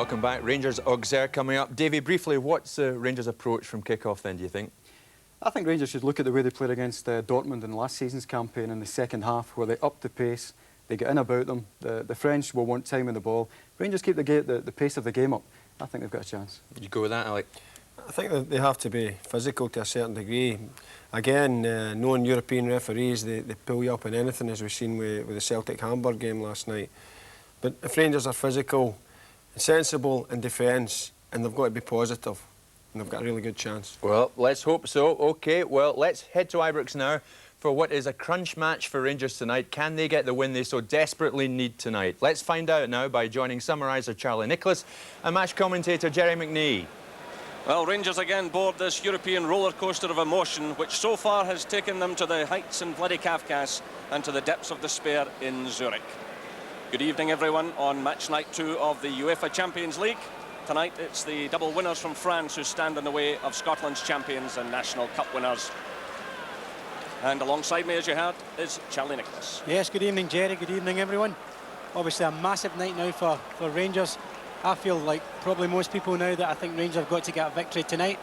Welcome back. Rangers Auxerre coming up. Davy, briefly, what's Rangers' approach from kick-off then, do you think? I think Rangers should look at the way they played against Dortmund in last season's campaign in the second half, where they upped the pace, they get in about them. The French will want time in the ball. Rangers keep the pace of the game up. I think they've got a chance. Would you go with that, Alec? I think that they have to be physical to a certain degree. Again, knowing European referees, they pull you up in anything, as we've seen with the Celtic-Hamburg game last night. But if Rangers are physical, sensible in defence, and they've got to be positive, and they've got a really good chance. Well, let's hope so. OK, well, let's head to Ibrox now for what is a crunch match for Rangers tonight. Can they get the win they so desperately need tonight? Let's find out now by joining summariser Charlie Nicholas and match commentator Jerry McNee. Well, Rangers again board this European roller coaster of emotion, which so far has taken them to the heights in Vladikavkaz and to the depths of despair in Zurich. Good evening, everyone, on match night 2 of the UEFA Champions League. Tonight, it's the double winners from France who stand in the way of Scotland's champions and National Cup winners. And alongside me, as you heard, is Charlie Nicholas. Yes, good evening, Jerry. Good evening, everyone. Obviously, a massive night now for Rangers. I feel like probably most people now that I think Rangers have got to get a victory tonight.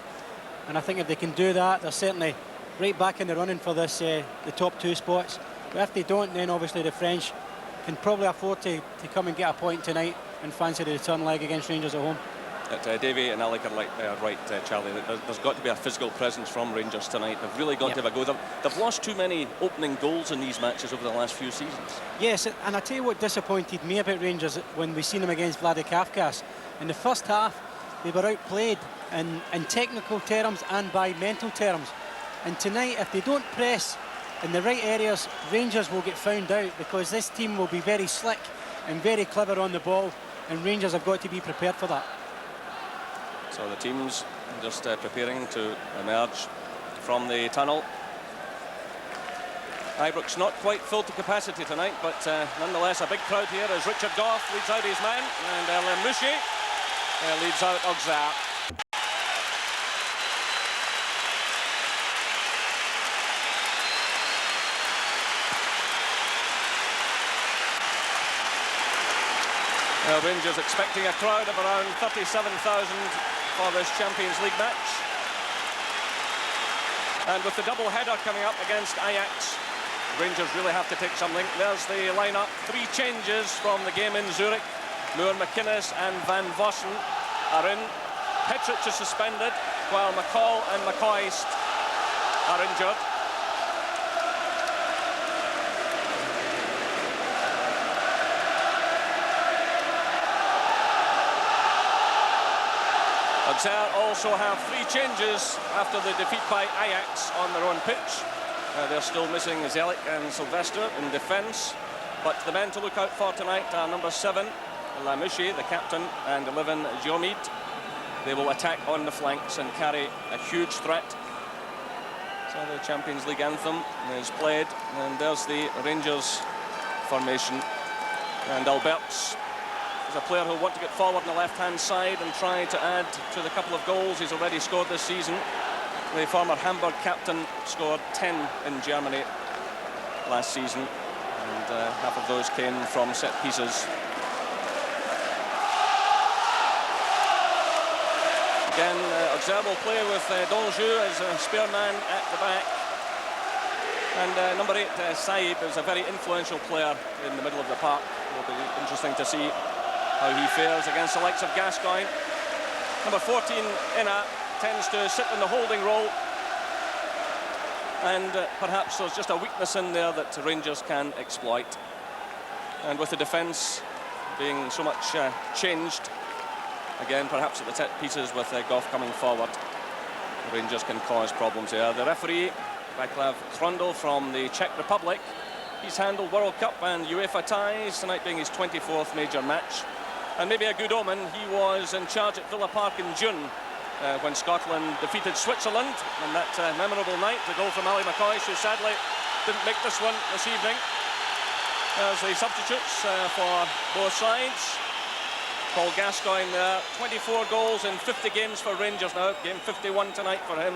And I think if they can do that, they're certainly right back in the running for this the top 2 spots. But if they don't, then obviously the French can probably afford to come and get a point tonight and fancy the return leg against Rangers at home. Davy and Alec are right, Charlie. There's got to be a physical presence from Rangers tonight. They've really got to have a go. They've lost too many opening goals in these matches over the last few seasons. Yes, and I tell you what disappointed me about Rangers when we seen them against Vladikavkaz. In the first half, they were outplayed in technical terms and by mental terms. And tonight, if they don't press in the right areas, Rangers will get found out, because this team will be very slick and very clever on the ball, and Rangers have got to be prepared for that. So the team's just preparing to emerge from the tunnel. Ibrox not quite full to capacity tonight, but nonetheless a big crowd here as Richard Gough leads out his man, and Lamouchi leads out Auxerre. Rangers expecting a crowd of around 37,000 for this Champions League match. And with the double header coming up against Ajax, Rangers really have to take something. There's the lineup. 3 changes from the game in Zurich. Moore, McInnes and Van Vossen are in. Petric is suspended, while McCall and McCoist are injured. Auxerre also have 3 changes after the defeat by Ajax on their own pitch. They're still missing Zelik and Sylvester in defence, but the men to look out for tonight are number 7, Lamouchi, the captain, and 11, Diomide. They will attack on the flanks and carry a huge threat. So the Champions League anthem is played, and there's the Rangers formation. And Alberts is a player who'll want to get forward on the left-hand side and try to add to the couple of goals he's already scored this season. The former Hamburg captain scored 10 in Germany last season, and half of those came from set pieces. Again, Auxerre will play with Donjou as a spearman at the back. And number 8, Saïb, is a very influential player in the middle of the park. It'll be interesting to see how he fares against the likes of Gascoigne. Number 14, Inna, tends to sit in the holding role. And perhaps there's just a weakness in there that Rangers can exploit. And with the defence being so much changed, again, perhaps at the set pieces with Gough coming forward, Rangers can cause problems there. The referee, Václav Krundl from the Czech Republic, he's handled World Cup and UEFA ties, tonight being his 24th major match. And maybe a good omen, he was in charge at Villa Park in June when Scotland defeated Switzerland on that memorable night. The goal from Ali McCoist, who sadly didn't make this one this evening. There's the substitutes for both sides. Paul Gascoigne there, 24 goals in 50 games for Rangers now. Game 51 tonight for him.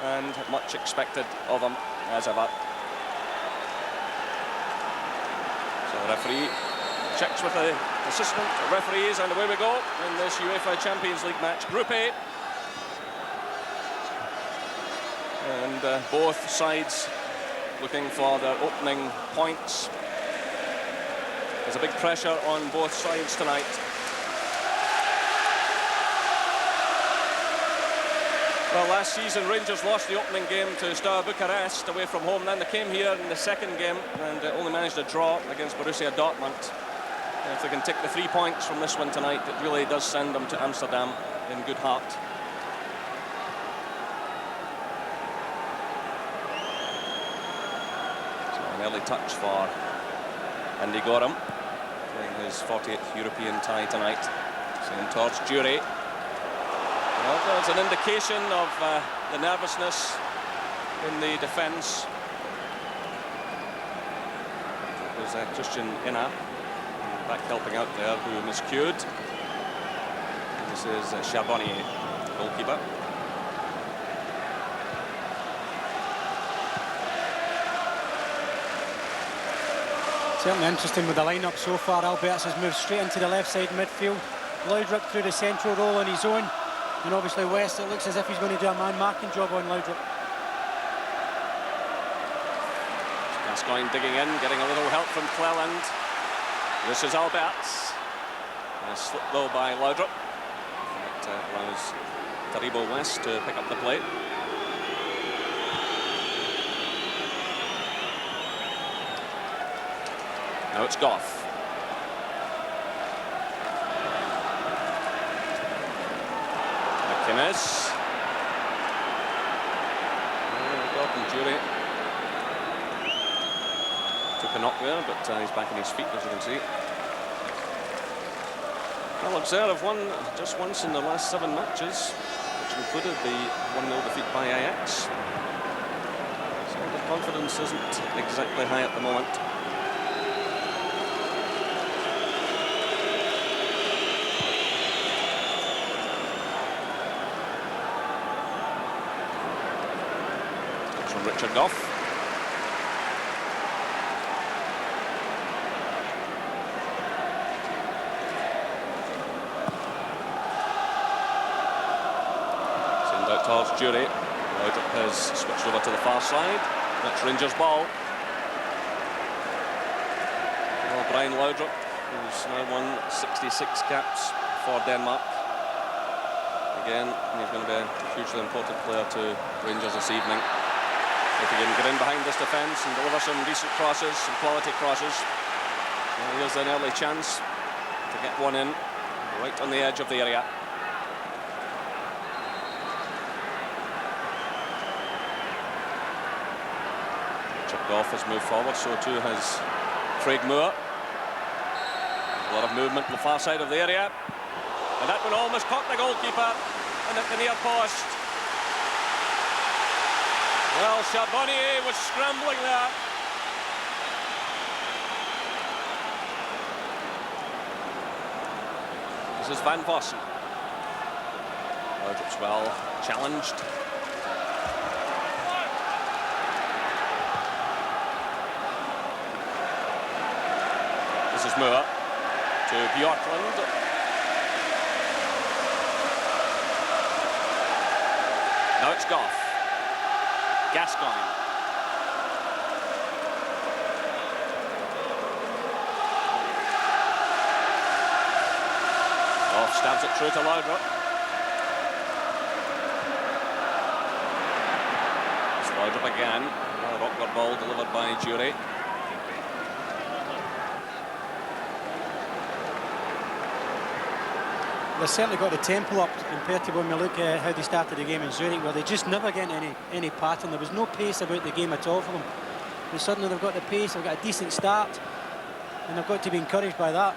And much expected of him as ever. So the referee checks with the assistant referees, and away we go in this UEFA Champions League match, Group A. And both sides looking for their opening points. There's a big pressure on both sides tonight. Well, last season Rangers lost the opening game to Steaua Bucharest away from home. Then they came here in the second game and only managed a draw against Borussia Dortmund. And if they can take the 3 points from this one tonight, it really does send them to Amsterdam in good heart. So an early touch for Andy Gorham, playing his 40th European tie tonight. Same towards Jury. Well, there's an indication of the nervousness in the defence. It was Christian Inna back helping out there who miscued. And this is Charbonnier, goalkeeper. Certainly interesting with the line-up so far. Alberts has moved straight into the left side midfield. Laudrup through the central role on his own. And obviously West, it looks as if he's going to do a man-marking job on Laudrup. Gascoigne digging in, getting a little help from Cleland. This is Alberts. A slip though by Laudrup. That allows Taribo West to pick up the play. Now it's Goff. McInnes. Goff and Jury. Took a knock there, but he's back on his feet, as you can see. Well, Auxerre have won just once in the last 7 matches, which included the 1-0 defeat by Ajax. So the confidence isn't exactly high at the moment. That's from Richard Goff. Towards Jury. Laudrup has switched over to the far side. That's Rangers' ball. Well, Brian Laudrup, who's now won 66 caps for Denmark. Again, he's going to be a hugely important player to Rangers this evening. If he can get in behind this defence and deliver some decent crosses, some quality crosses. Well, here's an early chance to get one in, right on the edge of the area. Goff has moved forward, so too has Craig Moore. There's a lot of movement on the far side of the area. And that one almost caught the goalkeeper and at the near post. Well, Charbonnier was scrambling there. This is Van Vossen. Laudrup's well challenged. This is Moore to Bjorklund. Now it's Goff. Gascoigne. Goff stabs it through to Laudrup. It's Laudrup again. A Rockler ball delivered by Jury. They've certainly got the tempo up compared to when we look at how they started the game in Zurich, where they just never get any pattern. There was no pace about the game at all for them. And suddenly they've got the pace, they've got a decent start, and they've got to be encouraged by that.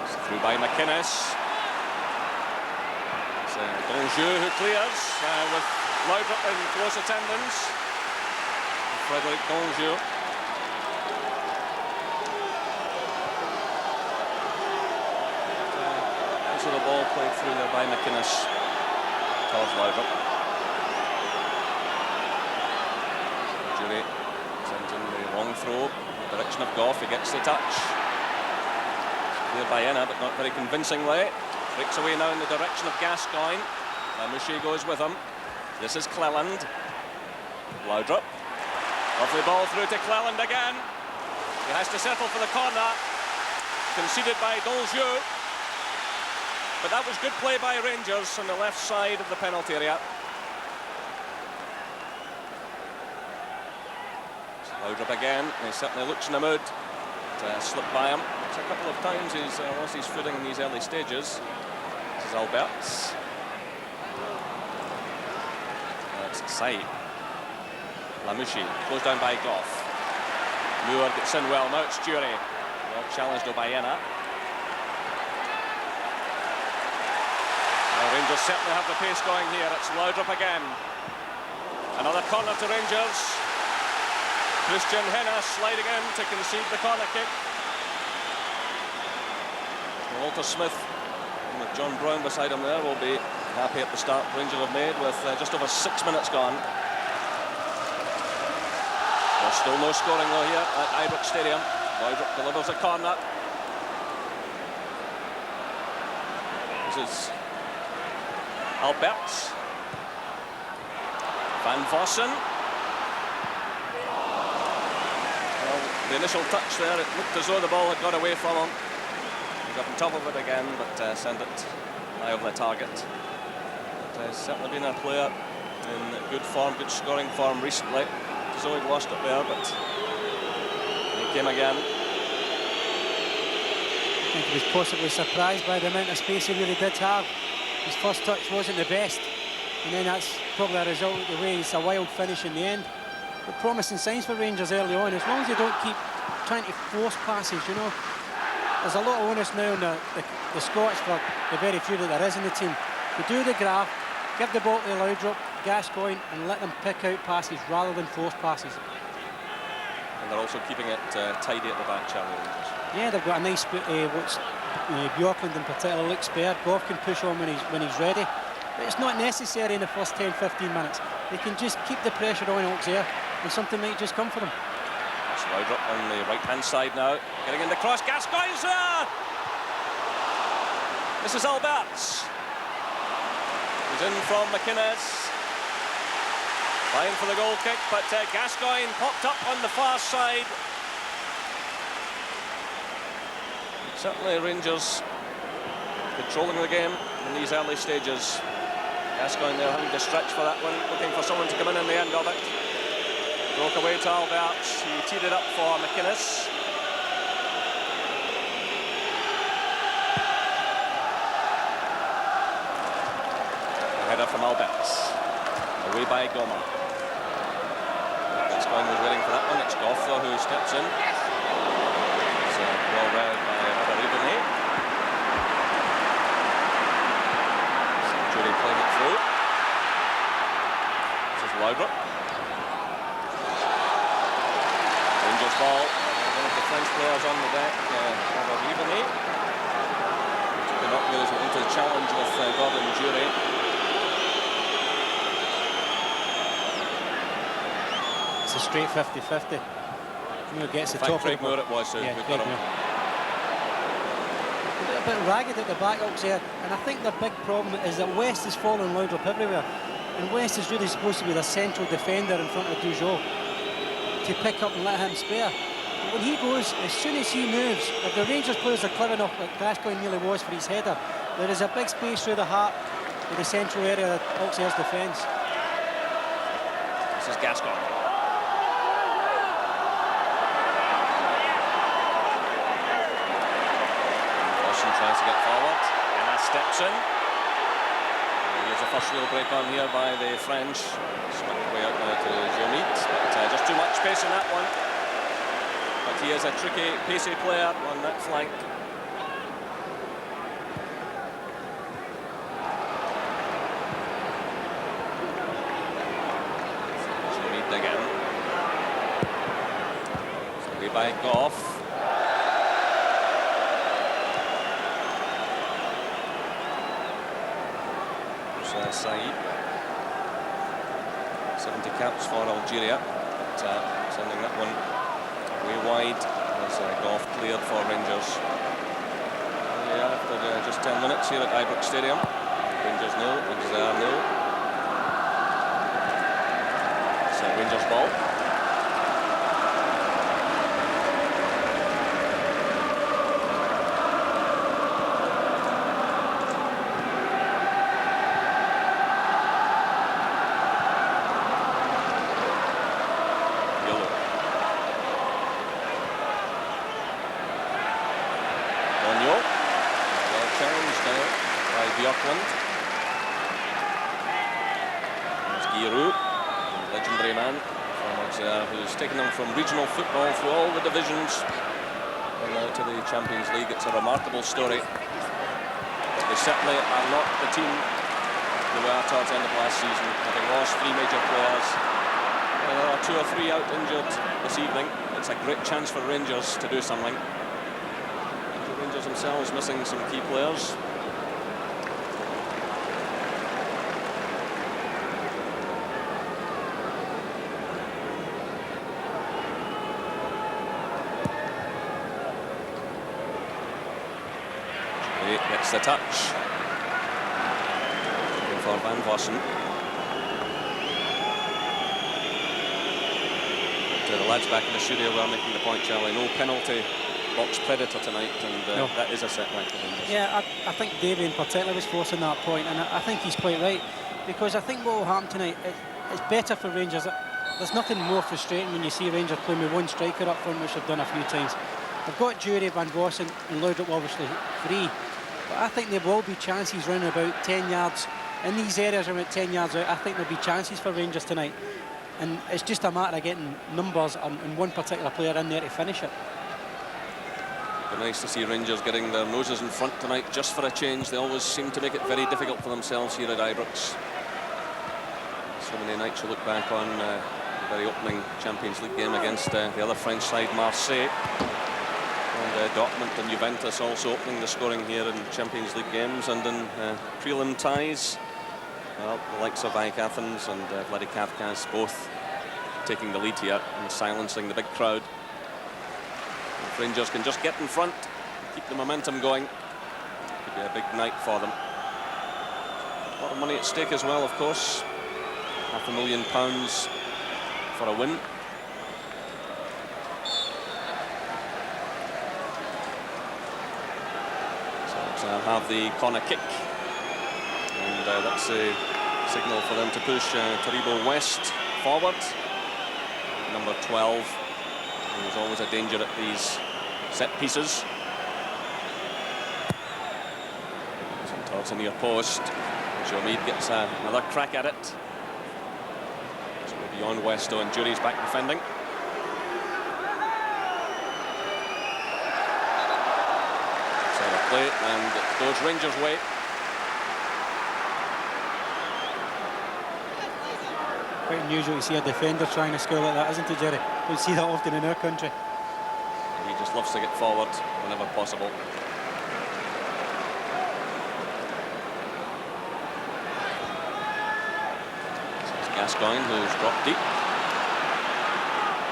It's through by McInnes. It's Donjou who clears with Laudrup in close attendance. Frederic Donjou. So the ball played through there by McInnes towards Laudrup. Jury sends in the long throw in the direction of Goff. He gets the touch. Cleared by Enna, but not very convincingly. Breaks away now in the direction of Gascoigne. Mouchet goes with him. This is Cleland. Laudrup. Lovely ball through to Cleland again. He has to settle for the corner. Conceded by Donjou. But that was good play by Rangers on the left side of the penalty area. Laudrup again. He certainly looks in the mood. It slipped by him. It's a couple of times he's lost his footing in these early stages. This is Alberts. That's Saïd. Lamouchi, closed down by Goff. Moore gets in well, now it's Jury. Well challenged by Enna. Well, Rangers certainly have the pace going here. It's Laudrup again. Another corner to Rangers. Christian Henna sliding in to concede the corner kick. Walter Smith, with John Brown beside him there, will be happy at the start Rangers have made with just over 6 minutes gone. There's still no scoring though here at Ibrox Stadium. Laudrup delivers a corner. This is Alberts. Van Vossen. Well, the initial touch there, it looked as though the ball had got away from him. He got on top of it again, but sent it high over the target. But, he's certainly been a player in good form, good scoring form recently. So he lost it there, but he came again. I think he was possibly surprised by the amount of space he really did have. His first touch wasn't the best, and then that's probably a result of the way it's a wild finish in the end. But promising signs for Rangers early on, as long as they don't keep trying to force passes, you know. There's a lot of onus now on the Scots for the very few that there is in the team. To do the graph, give the ball to Laudrup, Gascoigne, and let them pick out passes rather than force passes. And they're also keeping it tidy at the back, Charlie. Yeah, they've got a nice Bjorklund in particular looks spare. Goff can push on when he's ready, but it's not necessary in the first 10-15 minutes. They can just keep the pressure on Auxerre, and something might just come for them. That's Laudrup on the right-hand side now, getting in the cross. Gascoigne's there. This is Alberts. He's in from McInnes. Fine for the goal kick, but Gascoigne popped up on the far side. Certainly Rangers controlling the game in these early stages. Gascoigne there having to stretch for that one, looking for someone to come in the end of it. Broke away to Alberts, he teed it up for McInnes. A header from Alberts, away by Goma. Gascoigne was waiting for that one. It's Goff though who steps in. It's well read by Ribéry. Jury playing it through. This is Laudrup. Rangers ball. One of the French players on the deck, Ribéry. Took the knockers into the challenge with Gordon Jury. It's a straight 50-50. Moore gets the top Craig of the ball. Moore it was, so yeah, we Craig got him. Moore. A bit ragged at the back, Auxerre, and I think their big problem is that West is following Laudrup everywhere, and West is really supposed to be the central defender in front of Donjou to pick up and let him spare. But when he goes, as soon as he moves, if the Rangers players are clever enough, like Gascoigne nearly was for his header, there is a big space through the heart of the central area of Auxerre's defence. This is Gascoigne. Tries to get forward, and that steps in. There's a first real break on here by the French. Smacked way out there to Jermit, but just too much space in that one. But he is a tricky, pacey player on that flank. Jermit again. Away by Goff. Saïd. 70 caps for Algeria. sending that one way wide as Goff cleared for Rangers. Yeah, after just 10 minutes here at Ibrox Stadium. Rangers 0, Auxerre 0. It's Rangers ball. Legendary man from Auxerre, who's taken them from regional football through all the divisions and now to the Champions League. It's a remarkable story. They certainly are not the team they were towards the end of last season, having lost 3 major players. There are 2 or 3 out injured this evening. It's a great chance for Rangers to do something. The Rangers themselves missing some key players. Gets the touch for Van Vossen. To the lads back in the studio, we're making the point, Charlie. No penalty box predator tonight, and no. That is a setback for Rangers. Yeah, I think Davey in particular was forcing that point, and I think he's quite right, because I think what will happen tonight, it's better for Rangers. There's nothing more frustrating when you see Rangers playing with 1 striker up front, which they've done a few times. They've got Jury, Van Vossen and Laudrup obviously free. But I think there will be chances round about 10 yards. In these areas around 10 yards out, I think there'll be chances for Rangers tonight. And it's just a matter of getting numbers and one particular player in there to finish it. But nice to see Rangers getting their noses in front tonight, just for a change. They always seem to make it very difficult for themselves here at Ibrox. So many nights you look back on the very opening Champions League game against the other French side, Marseille. And Dortmund and Juventus also opening the scoring here in Champions League games, and in prelim ties, well, the likes of Ike Athens and Vladi Kafkas both taking the lead here and silencing the big crowd. If Rangers can just get in front, keep the momentum going, it could be a big night for them. A lot of money at stake as well, of course. £500,000 for a win. Have the corner kick, and that's a signal for them to push Taribo West forward. Number 12, who's always a danger at these set pieces. Some towards the near post. Jomid gets another crack at it. So beyond Westo, and Jury's back defending. And it goes Rangers' way. Quite unusual to see a defender trying to score like that, isn't it, Jerry? Don't see that often in our country. He just loves to get forward whenever possible. So it's Gascoigne, who's dropped deep.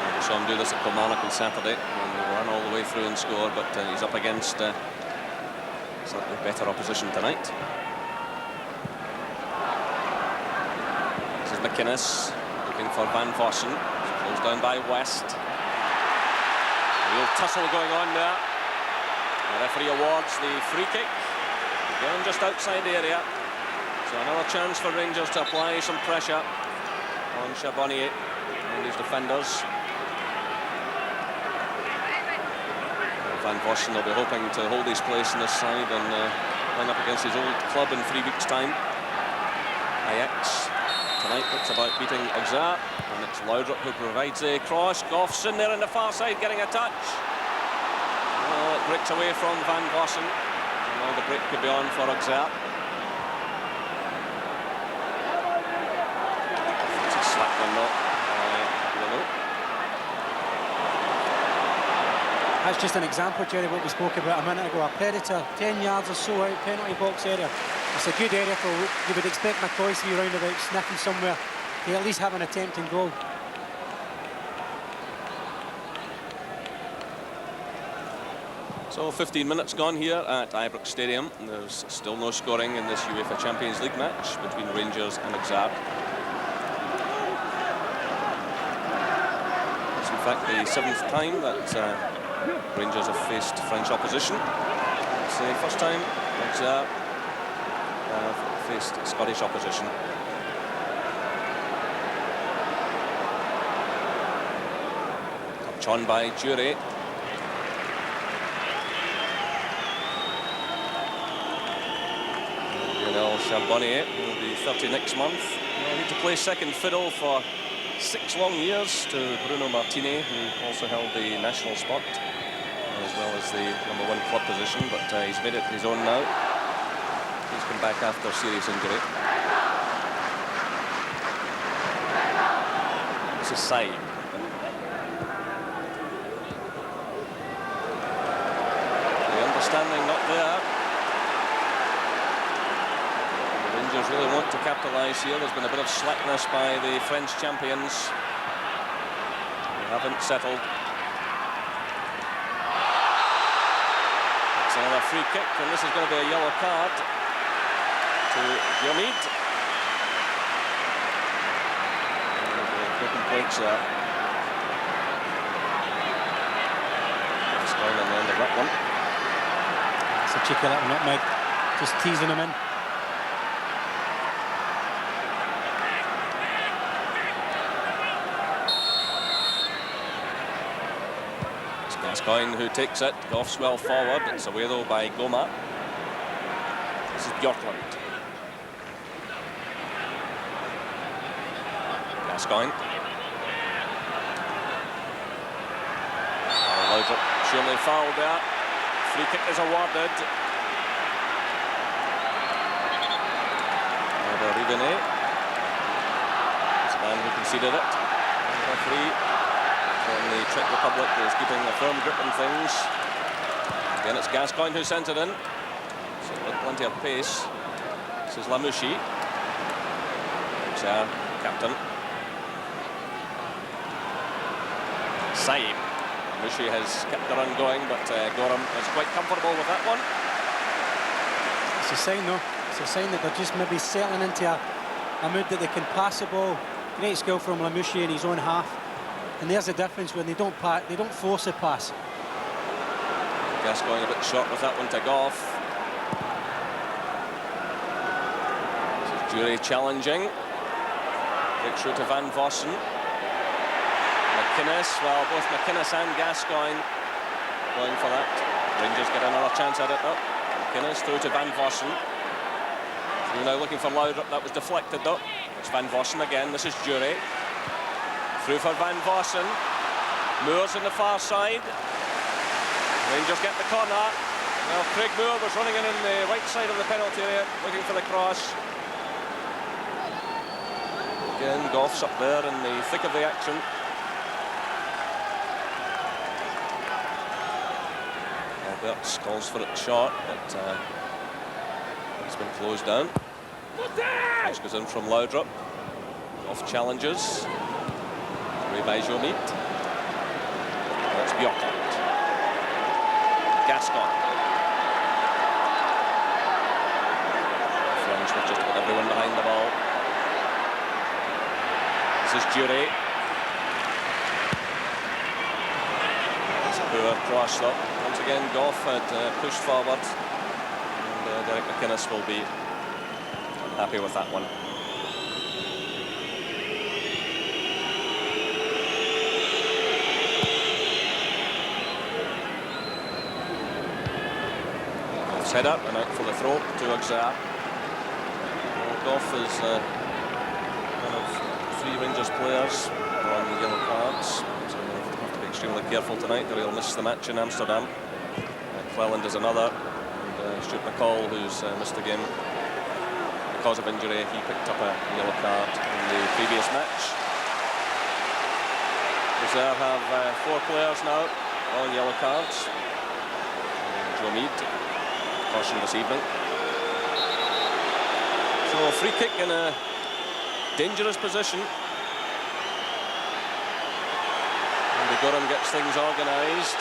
And we saw him do this at Kilmarnock on Saturday, and he ran all the way through and scored, but he's up against slightly better opposition tonight. This is McInnes looking for Van Vossen. Closed down by West. A real tussle going on there. The referee awards the free kick. Again, just outside the area. So another chance for Rangers to apply some pressure on Charbonnier and his defenders. Van Vossen will be hoping to hold his place in this side and line up against his old club in 3 weeks' time. Ajax tonight looks about beating Auxerre, and it's Laudrup who provides a cross. Goff's in there on the far side getting a touch. Well, it breaks away from Van Vossen. Now the break could be on for Auxerre. It's a slack one though. That's just an example, Jerry, what we spoke about a minute ago. A predator, 10 yards or so out, penalty box area. It's a good area for, you would expect McCoy to be round about sniffing somewhere to at least have an attempt in goal. So 15 minutes gone here at Ibrox Stadium. There's still no scoring in this UEFA Champions League match between Rangers and Auxerre. It's in fact the 7th time that Rangers have faced French opposition. It's the first time Auxerre have faced Scottish opposition. Touch on by Jury. Charbonnier will be 30 next month. He'll need to play second fiddle for 6 long years to Bruno Martini, who also held the national spot as well as the #1 club position, but he's made it his own now. He's come back after serious injury. This is Saib. The understanding not there. Rangers really want to capitalise here. There's been a bit of slackness by the French champions. They haven't settled. It's another free kick, and this is going to be a yellow card to Diomede. Broken points there. It's going on the end of that one. It's a cheeky little nutmeg, just teasing him in. Gascoigne who takes it, Goff's well forward. It's away though by Goma. This is Bjorklund. Gascoigne. Laudrup surely fouled there. Free kick is awarded. Rivenet. It's the man who conceded it. Referee from the Czech Republic is keeping a firm grip on things. Again, it's Gascoigne who sent it in. So with plenty of pace. This is Lamouchi. Auxerre captain. Saib. Lamouchi has kept the run going, but Gorham is quite comfortable with that one. It's a sign, though. It's a sign that they're just maybe settling into a mood that they can pass the ball. Great skill from Lamouchi in his own half. And there's the difference when they don't force a pass. Gascoigne a bit short with that one to Goff. This is Jury challenging. Breaks through to Van Vossen. McInnes, well, both McInnes and Gascoigne going for that. Rangers get another chance at it though. McInnes through to Van Vossen. Through now looking for Laudrup, that was deflected though. It's Van Vossen again, this is Jury. Through for Van Vossen. Moore's on the far side. Rangers get the corner. Well, Craig Moore was running in on the right side of the penalty area, looking for the cross. Again, Goff's up there in the thick of the action. Alberts calls for it short, but it's been closed down. Cross goes in from Laudrup. Goff challenges. By Diomede. That's Bjorklund. Gascoigne. French with just about everyone behind the ball. This is Jury. It's a poor cross though. Once again, Goff had pushed forward, and Derek McInnes will be unhappy with that one. Header and out for the throw to Auxerre. Well, Goff is one of 3 Rangers players on the yellow cards, so they'll have to be extremely careful tonight or he'll miss the match in Amsterdam. Cleland is another, and Stuart McCall, who's missed the game because of injury. He picked up a yellow card in the previous match. Auxerre have 4 players now on yellow cards. Diomede caution this evening. So a free kick in a dangerous position. And Gorham gets things organised.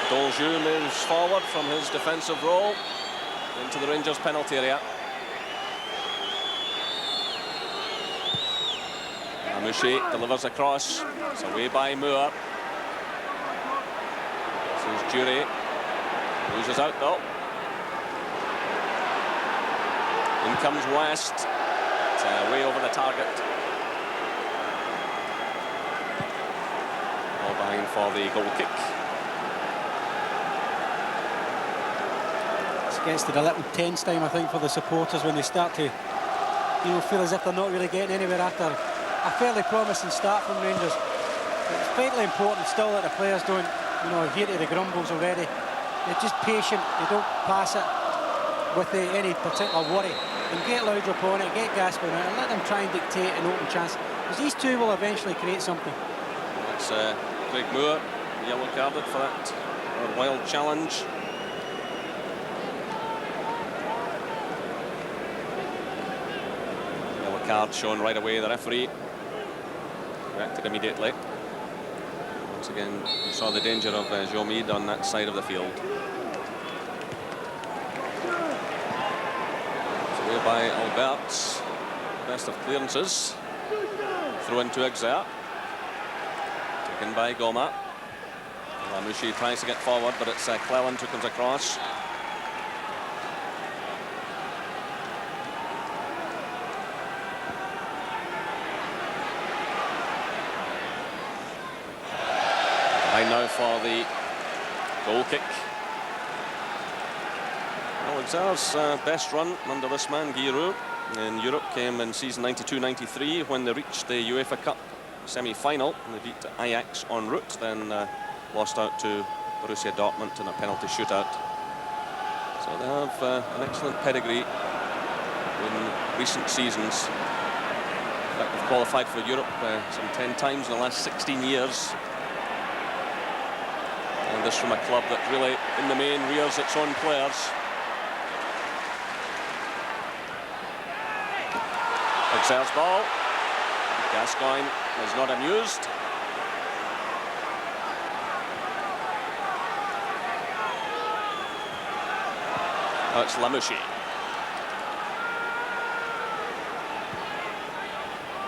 Donjou moves forward from his defensive role into the Rangers penalty area. Mouchy delivers across. It's away by Moore. This is Jury. Loses out though. In comes West. It's way over the target. All behind for the goal kick. This gets to the little tense time, I think, for the supporters when they start to, feel as if they're not really getting anywhere after a fairly promising start from Rangers. It's vitally important still that the players don't, hear to the grumbles already. They're just patient. They don't pass it with any particular worry. And get Laudrup on it, get Gascoigne out, and let them try and dictate an open chance. Because these two will eventually create something. That's Craig Moore, yellow carded for that wild challenge. Yellow card shown right away. The referee reacted immediately. Once again, you saw the danger of Jomid on that side of the field. Away by Albert, best of clearances. Throw into Auxerre. Taken by Goma. Mouchy tries to get forward, but it's Cleland who comes across. Behind now for the goal kick. Auxerre's best run under this man, Giroud, in Europe came in season 92-93 when they reached the UEFA Cup semi-final and they beat Ajax en route, then lost out to Borussia Dortmund in a penalty shootout. So they have an excellent pedigree in recent seasons. In fact, they've qualified for Europe some 10 times in the last 16 years. And this from a club that really, in the main, rears its own players. Auxerre's ball. Gascoigne is not amused. Oh, it's Lamouchi.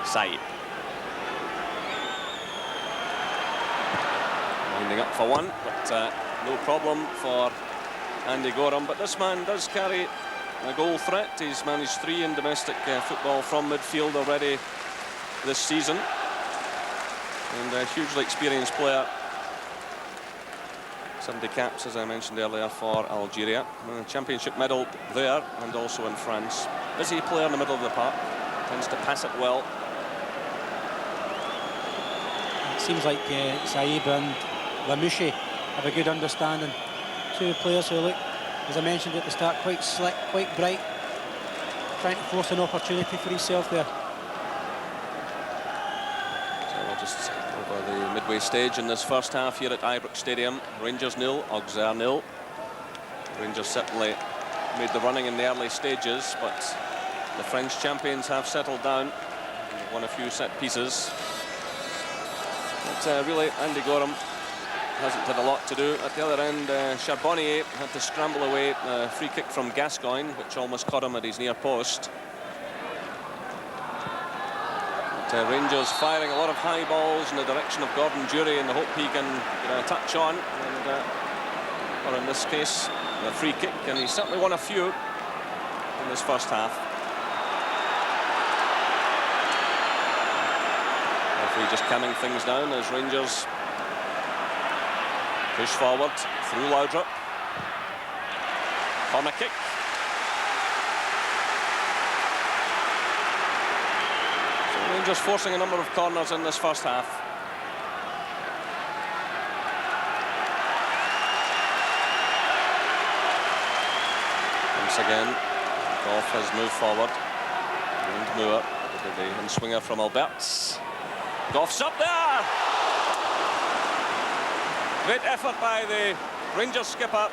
Saib. Winding up for one, but no problem for Andy Gorham. But this man does carry a goal threat. He's managed 3 in domestic football from midfield already this season. And a hugely experienced player. 70 caps, as I mentioned earlier, for Algeria. Championship medal there and also in France. Busy player in the middle of the park. Tends to pass it well. It seems like Saib and Lamouchi have a good understanding. Two players who look, as I mentioned at the start, quite slick, quite bright. Trying to force an opportunity for himself there. So we're just over the midway stage in this first half here at Ibrox Stadium. Rangers 0, Auxerre 0. Rangers certainly made the running in the early stages, but the French champions have settled down. Won a few set pieces. But really, Andy Gorham hasn't had a lot to do. At the other end, Charbonnier had to scramble away a free kick from Gascoigne, which almost caught him at his near post. But, Rangers firing a lot of high balls in the direction of Gordon Jury in the hope he can get a touch on. And, or in this case, a free kick, and he certainly won a few in this first half. Referee just calming things down as Rangers push forward through Laudrup. Corner kick. So Rangers forcing a number of corners in this first half. Once again, Goff has moved forward. And Moore. The in-swinger from Alberts. Goff's up there! Great effort by the Rangers skipper.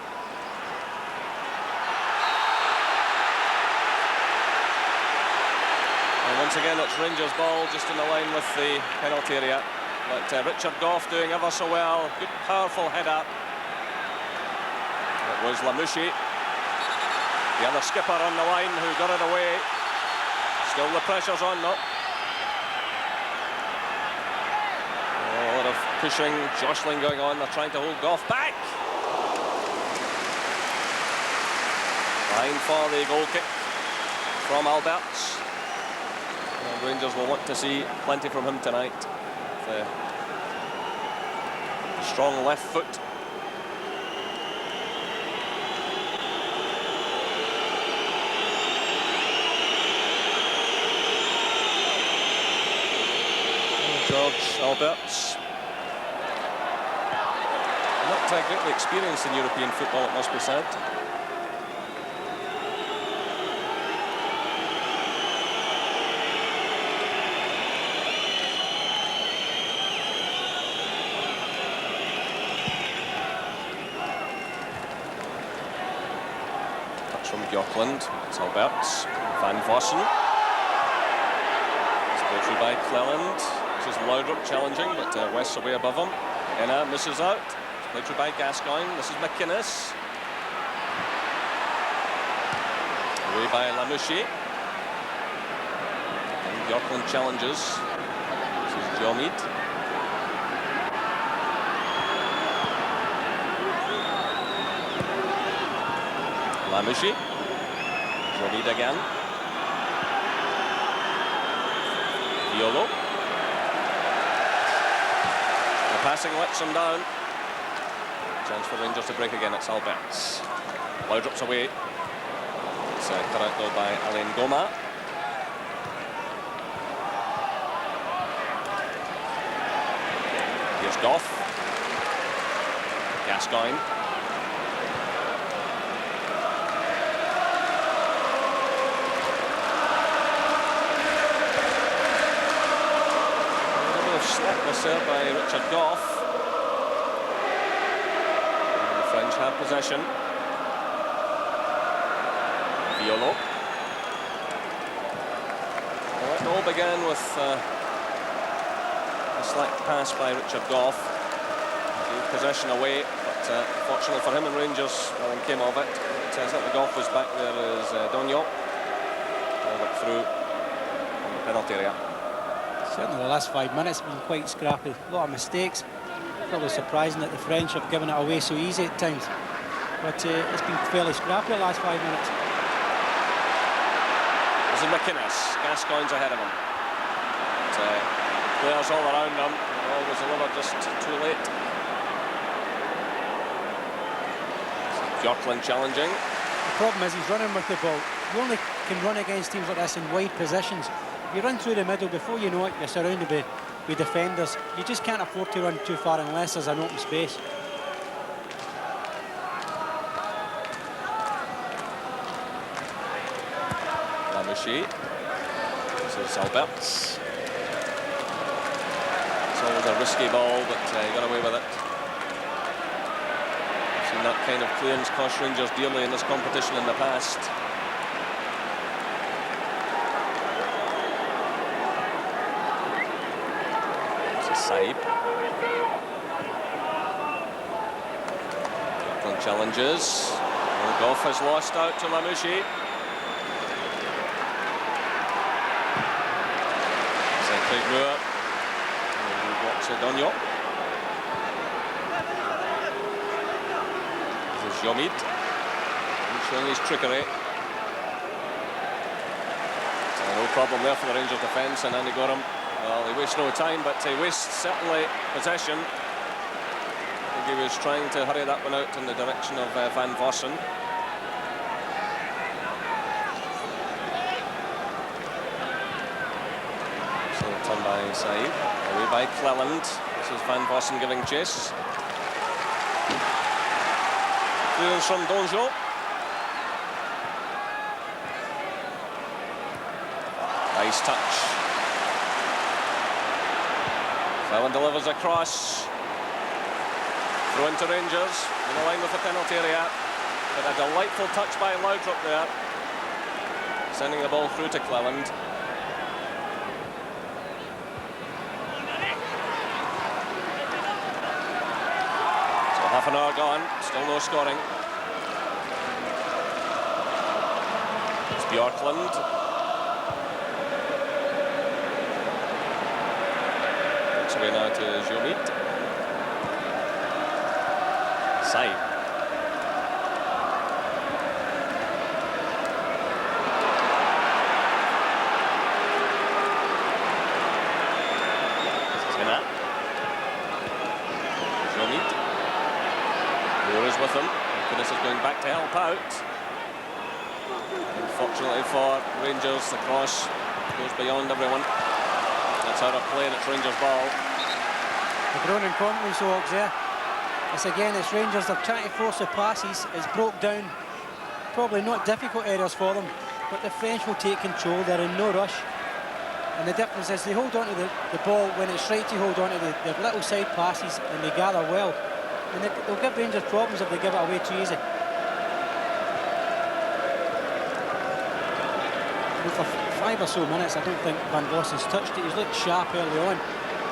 And once again, it's Rangers ball just in the line with the penalty area. But Richard Goff doing ever so well. Good, powerful header. was Lamouchi. The other skipper on the line who got it away. Still the pressure's on, though. A lot of pushing, jostling going on. They're trying to hold Goff back. Behind for the goal kick from Alberts. And Rangers will want to see plenty from him tonight. The strong left foot. George Alberts. Not greatly experienced in European football, it must be said. Touch from Bjorklund. It's Alberts. Van Vossen. It's played through by Cleland. This is Laudrup challenging, but West's away above him. Enna misses out. It's played through by Gascoigne. This is McInnes. Away by Lamouchi. And Bjorklund challenges. This is Jomid. Lamouchi. Jomid again. Violo. Passing lets him down. Chance for Rangers to break again. It's Alberts. Laudrup's away. It's cut out though by Alain Goma. Here's Goff. Gascoigne. Slackness there by Richard Goff. And the French have possession. Violo. Well, it all began with a slack pass by Richard Goff. Gave possession away, but fortunately for him and Rangers, nothing came of it. It says that the Goff was back there as Dognac. Pulled it through on the penalty area. Certainly the last 5 minutes have been quite scrappy. A lot of mistakes. Probably surprising that the French have given it away so easy at times. But it's been fairly scrappy the last 5 minutes. This is McInnes. Gascoigne's ahead of him. But, players all around him. Always delivered just too late. Bjorklund challenging. The problem is he's running with the ball. You only can run against teams like this in wide positions. You run through the middle, before you know it, you're surrounded with defenders. You just can't afford to run too far unless there's an open space. Lamouchi. This is Alberts. It's always a risky ball, but he got away with it. I've seen that kind of clearance cost Rangers dearly in this competition in the past. Saib. Bjorklund challenges. And Goff has lost out to Lamouchi. Craig Moore. And he blocks Dognac. This is Jomid. Showing his trickery. No problem there for the Rangers defence, and Andy Gorham. Well, he wastes no time, but he wastes certainly possession. I think he was trying to hurry that one out in the direction of Van Vossen. So turn by Saib, away by Cleland. This is Van Vossen giving chase. Clearance from Donjo. Nice touch. Cleland delivers a cross. Throw into Rangers, in line with the penalty area. But a delightful touch by Laudrup there. Sending the ball through to Cleland. So half an hour gone, still no scoring. Bjorklund. It's away now to Jomit. Side. Jomit. Moore is with him. This is going back to help out. Unfortunately for Rangers, the cross goes beyond everyone. That's out of play and it's Rangers' ball. They've grown in confidence, so Auxerre. It's Rangers, they're trying to force the passes. It's broke down. Probably not difficult areas for them, but the French will take control. They're in no rush. And the difference is they hold on to the ball when it's right to hold on to their little side passes, and they gather well. And they'll give Rangers problems if they give it away too easy. And for 5 or so minutes, I don't think Van Vossen's touched it. He's looked sharp early on,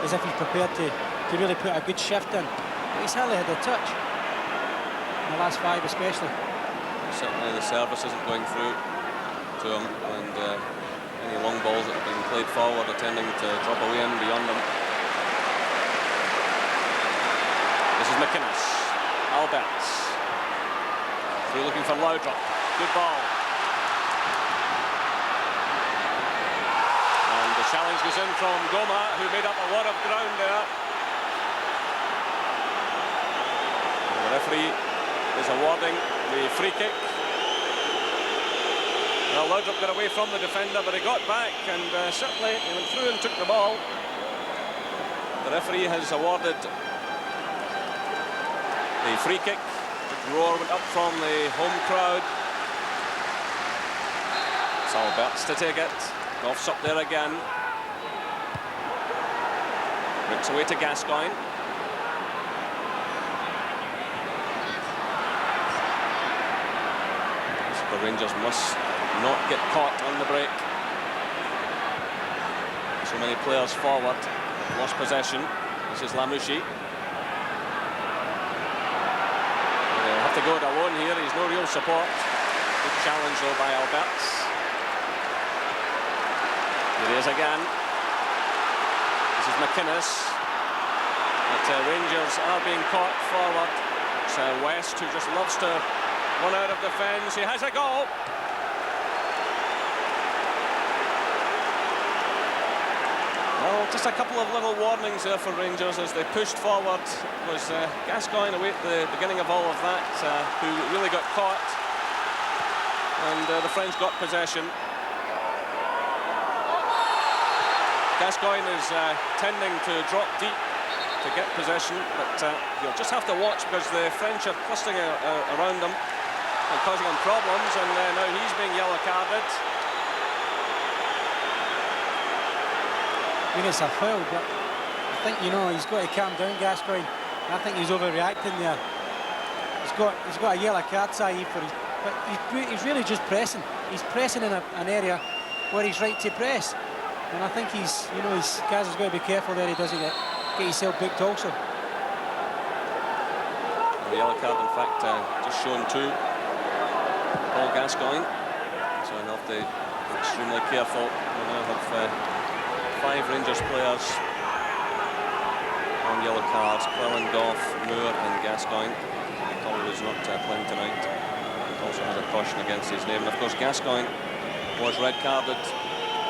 as if he's prepared to really put a good shift in. But he's hardly had a touch, in the last 5 especially. Certainly the service isn't going through to him, and any long balls that have been played forward are tending to drop away and beyond them. This is McInnes. Alberts. Through looking for Laudrup. Good ball. And the challenge goes in from Goma, who made up a lot of ground there. And the referee is awarding the free kick. Well, Laudrup got away from the defender, but he got back, and certainly he went through and took the ball. The referee has awarded the free kick. The roar went up from the home crowd. It's Alberts to take it. Goff's up there again. Bricks away to Gascoigne. The Rangers must not get caught on the break. So many players forward. Lost possession. This is Lamouchi. They'll have to go it alone here. He's no real support. Good challenge though by Alberts. Here he is again. This is McInnes. But Rangers are being caught forward. It's West, who just loves to run out of defence. He has a goal. Well, just a couple of little warnings there for Rangers as they pushed forward. It was Gascoigne away at the beginning of all of that who really got caught, and the French got possession. Gascoigne is tending to drop deep to get possession, but he'll just have to watch because the French are clustering around him and causing him problems, and now he's being yellow carded. I mean, it's a foul, but I think, you know, he's got to calm down, Gascoigne. I think he's overreacting there. He's got a yellow card, Saeed, for his, but he's really just pressing. He's pressing in an area where he's right to press. And I think Gaz has got to be careful there he doesn't get himself booked also. The yellow card, in fact, just shown to Paul Gascoigne. So he'll have to be extremely careful. We now have 5 Rangers players on yellow cards: Clelland, Goff, Moore and Gascoigne. Collar is not playing tonight. He also has a caution against his name. And of course Gascoigne was red carded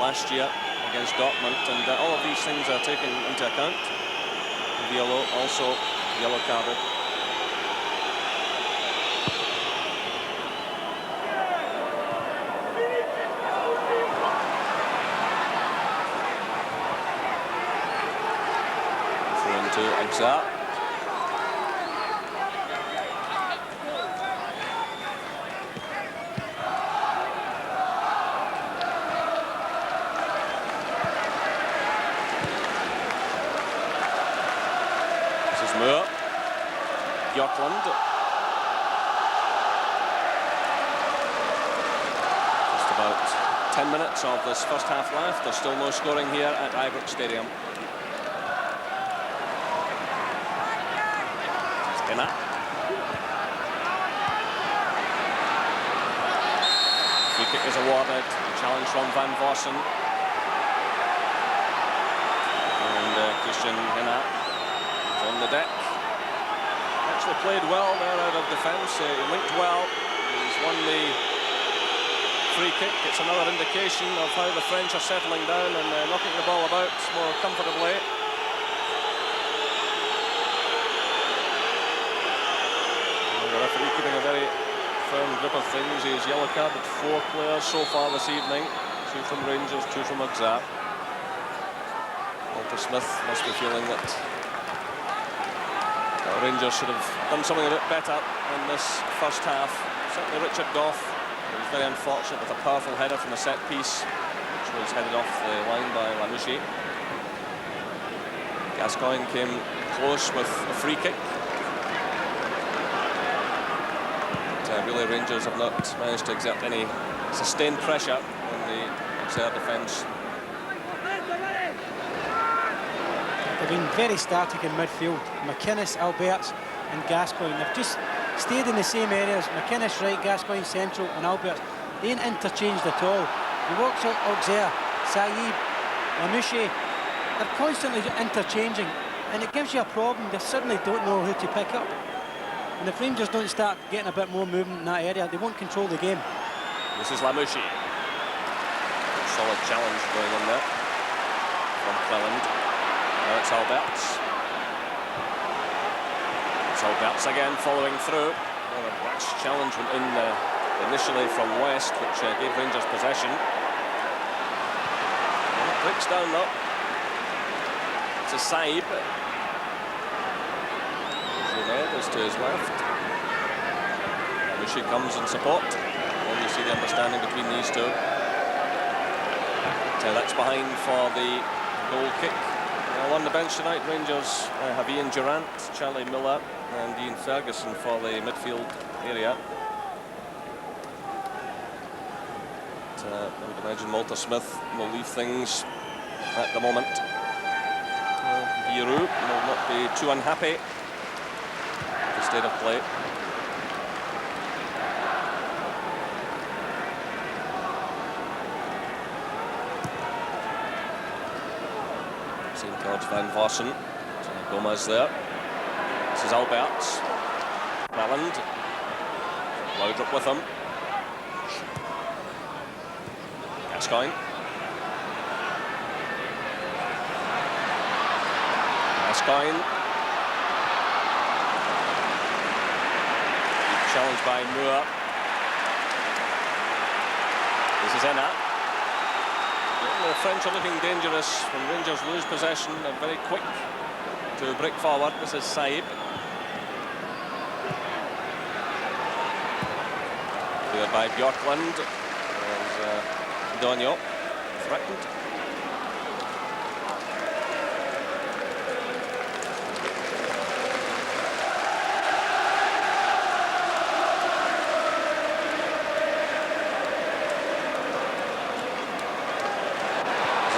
last year against Dortmund, and all of these things are taken into account. Violo also yellow carded. To Auxerre. This is Moore. Bjorklund. Just about 10 minutes of this first half left. There's still no scoring here at Ibrox Stadium. Free kick is awarded. Challenge from Van Vossen. And Christian Hena is on the deck. Actually played well there out of defence. He linked well. He's won the free kick. It's another indication of how the French are settling down and knocking the ball about more comfortably. And the referee keeping a very firm grip of things. He's yellow carded 4 players so far this evening. 2 from Rangers, 2 from Auxerre. Walter Smith must be feeling that Rangers should have done something a bit better in this first half. Certainly Richard Goff was very unfortunate with a powerful header from a set piece, which was headed off the line by Lamouchi. Gascoigne came close with a free kick. But, really Rangers have not managed to exert any sustained pressure on the Auxerre defence. They've been very static in midfield. McInnes, Alberts and Gascoigne. They've just stayed in the same areas. McInnes right, Gascoigne central and Alberts. They ain't interchanged at all. You watch Auxerre, Saïb, Lamouchi. They're constantly interchanging and it gives you a problem. They suddenly don't know who to pick up. And if Rangers don't start getting a bit more movement in that area, they won't control the game. This is Lamouchi. Solid challenge going on there from Cleland. Now it's Alberts. It's Alberts again following through. A rash challenge went in initially from West, which gave Rangers possession. And it breaks down though. It's a Saïb. Junaid is to his left. Lamouchi comes in support. And you see the understanding between these two. So that's behind for the goal kick. On the bench tonight, Rangers have Ian Durant, Charlie Miller and Ian Ferguson for the midfield area. But, I would imagine Walter Smith will leave things at the moment. Giroud will not be too unhappy with the state of play. Towards Van Vossen. Gomez there. This is Alberts. Welland. Laudrup with him. Gascoigne. Gascoigne. Challenged by Moore. This is Enna. The French are looking dangerous when Rangers lose possession. They're very quick to break forward. This is Saïb. Cleared by Bjorklund. And Donio threatened.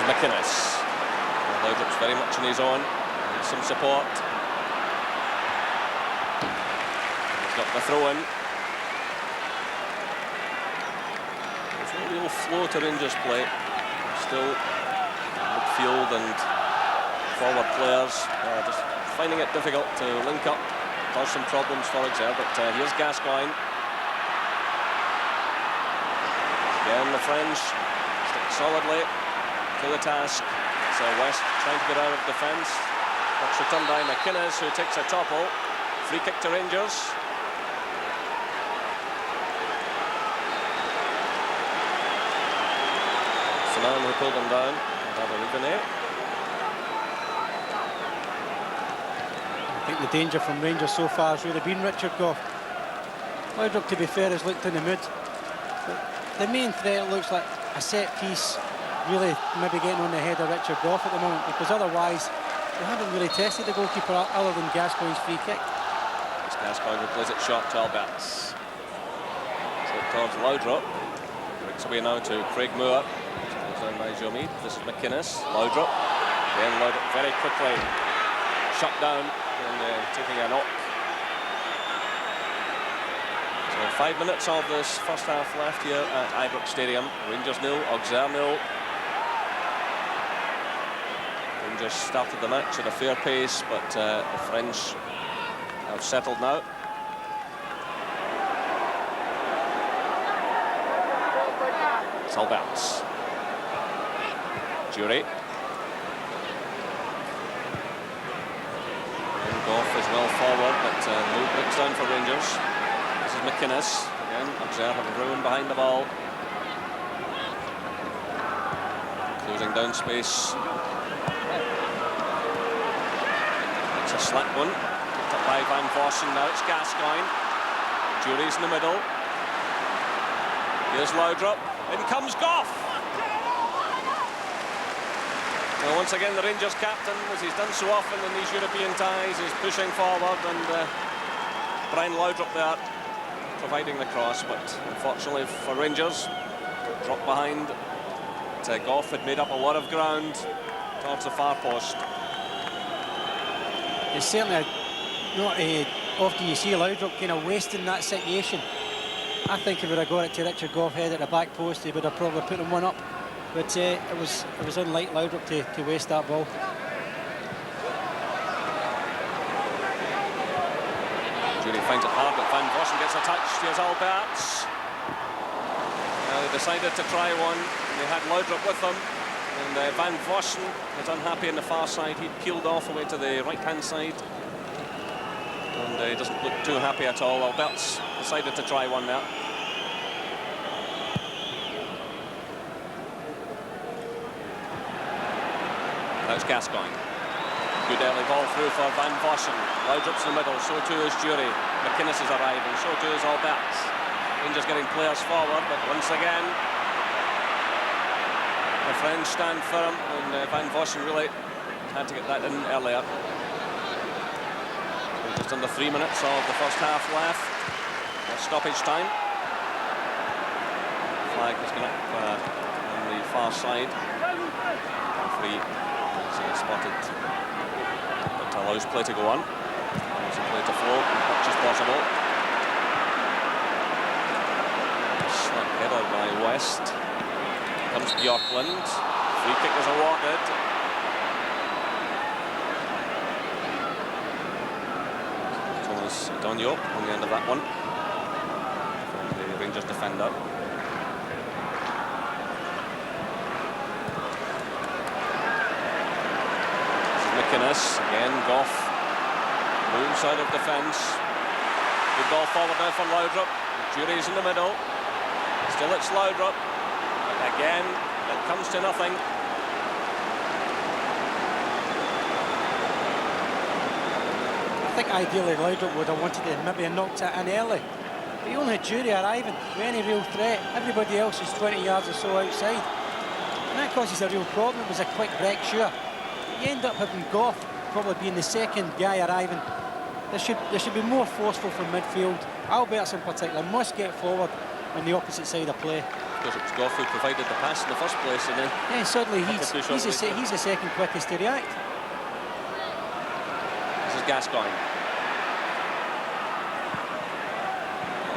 McInnes. Laudrup's very much on his own. Needs some support. He's got the throw in. There's no real flow to Rangers play. Still midfield and forward players just finding it difficult to link up. Cause some problems for Auxerre, but here's Gascoigne. Again the French stick solidly to the task. So West trying to get out of defence. That's returned by McInnes, who takes a topple. Free kick to Rangers. It's the man who pulled them down. I think the danger from Rangers so far has really been Richard Goff. Laudrup, to be fair, has looked in the mood. But the main threat looks like a set piece, really maybe getting on the head of Richard Goff at the moment, because otherwise they haven't really tested the goalkeeper other than Gascoigne's free kick. It's Gascoigne who plays it short to Alberts. So towards Laudrup. Breaks away now to Craig Moore. Goes down by Jomid. This is McInnes. Laudrup. Then Laudrup very quickly shut down and taking a knock. So Well, 5 minutes of this first half left here at Ibrox Stadium. Rangers 0, Auxerre 0. Rangers started the match at a fair pace, but the French have settled now. It's Alberts. Jury. And Goff is well forward, but no breaks down for Rangers. This is McInnes. Again, Auxerre have ruined behind the ball. Closing down space. It's a slack one. Picked up by Van Vossen. Now it's Gascoigne. Jury's in the middle. Here's Laudrup. In comes Goff. Well, once again, the Rangers captain, as he's done so often in these European ties, is pushing forward, and Brian Laudrup there providing the cross, but unfortunately for Rangers, dropped behind. Goff had made up a lot of ground towards the far post. It's certainly not often you see Laudrup kind of wasting that situation. I think if he would have got it to Richard Goff head at the back post, he would have probably put him one up. But it was unlike Laudrup to waste that ball. Jury finds it hard, but Van Vossen gets a touch. Here's Alberts. They decided to try one. They had Laudrup with them. And Van Vossen was unhappy on the far side. He peeled off away to the right-hand side. And he doesn't look too happy at all. Alberts decided to try one there. That's Gascoigne. Good early ball through for Van Vossen. Laudrup's in the middle, so too is Jury. McInnes is arriving, so too is Alberts. Rangers getting players forward, but once again, the French stand firm, and Van Vossen really had to get that in earlier. Just under 3 minutes of the first half left. Stoppage time. Flag has gone up on the far side. Free. Spotted, but allows play to go on. Allows play to flow as much as possible. Slight header by West. Comes Bjorklund. Free kick is awarded. Thomas Donio on the end of that one from the Rangers defender. McInnes, again, Goff moves out of defence. Good ball forward now for Laudrup. Jury's in the middle. Still it's Laudrup. Again, it comes to nothing. I think ideally Laudrup would have wanted to maybe have knocked it in early. But he only had Jury arriving with any real threat. Everybody else is 20 yards or so outside. And that causes a real problem. It was a quick break, sure. You end up having Goff probably being the second guy arriving. There should be more forceful from midfield. Alberts in particular must get forward on the opposite side of play. Because it was Goff who provided the pass in the first place, and then suddenly he's the second quickest to react. This is Gascoigne.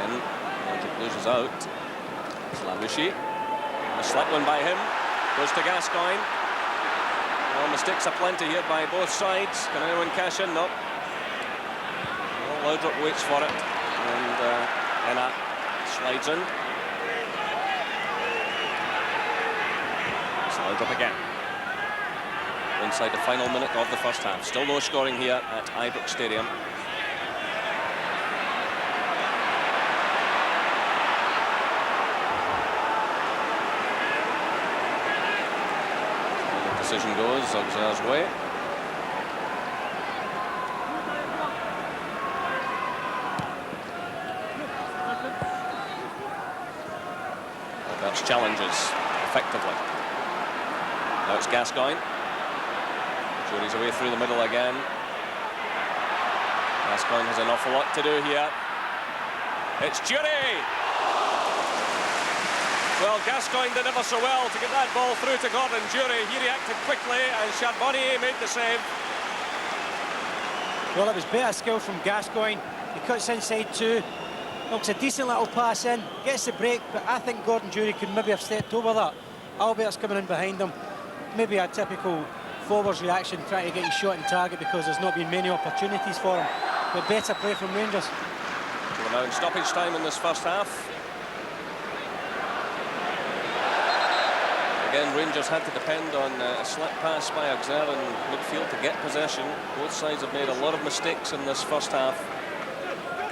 And Laudrup loses out. Slavushi. A slight one by him. Goes to Gascoigne. Well, mistakes aplenty here by both sides. Can anyone cash in? No. Well, Laudrup waits for it, and Enna slides in. It's Laudrup again. Inside the final minute of the first half. Still no scoring here at Ibrox Stadium. Decision goes Auxerre's way. Alberts challenges effectively. Now it's Gascoigne. Jury's away through the middle again. Gascoigne has an awful lot to do here. It's Jury! Well, Gascoigne did ever so well to get that ball through to Gordon Jury. He reacted quickly, and Charbonnier made the save. Well, it was better skill from Gascoigne. He cuts inside too. Looks a decent little pass in, gets the break, but I think Gordon Jury could maybe have stepped over that. Albert's coming in behind him. Maybe a typical forwards reaction, trying to get his shot on target because there's not been many opportunities for him. But better play from Rangers. We're now in stoppage time in this first half. Again, Rangers had to depend on a slip pass by Auxerre in midfield to get possession. Both sides have made a lot of mistakes in this first half.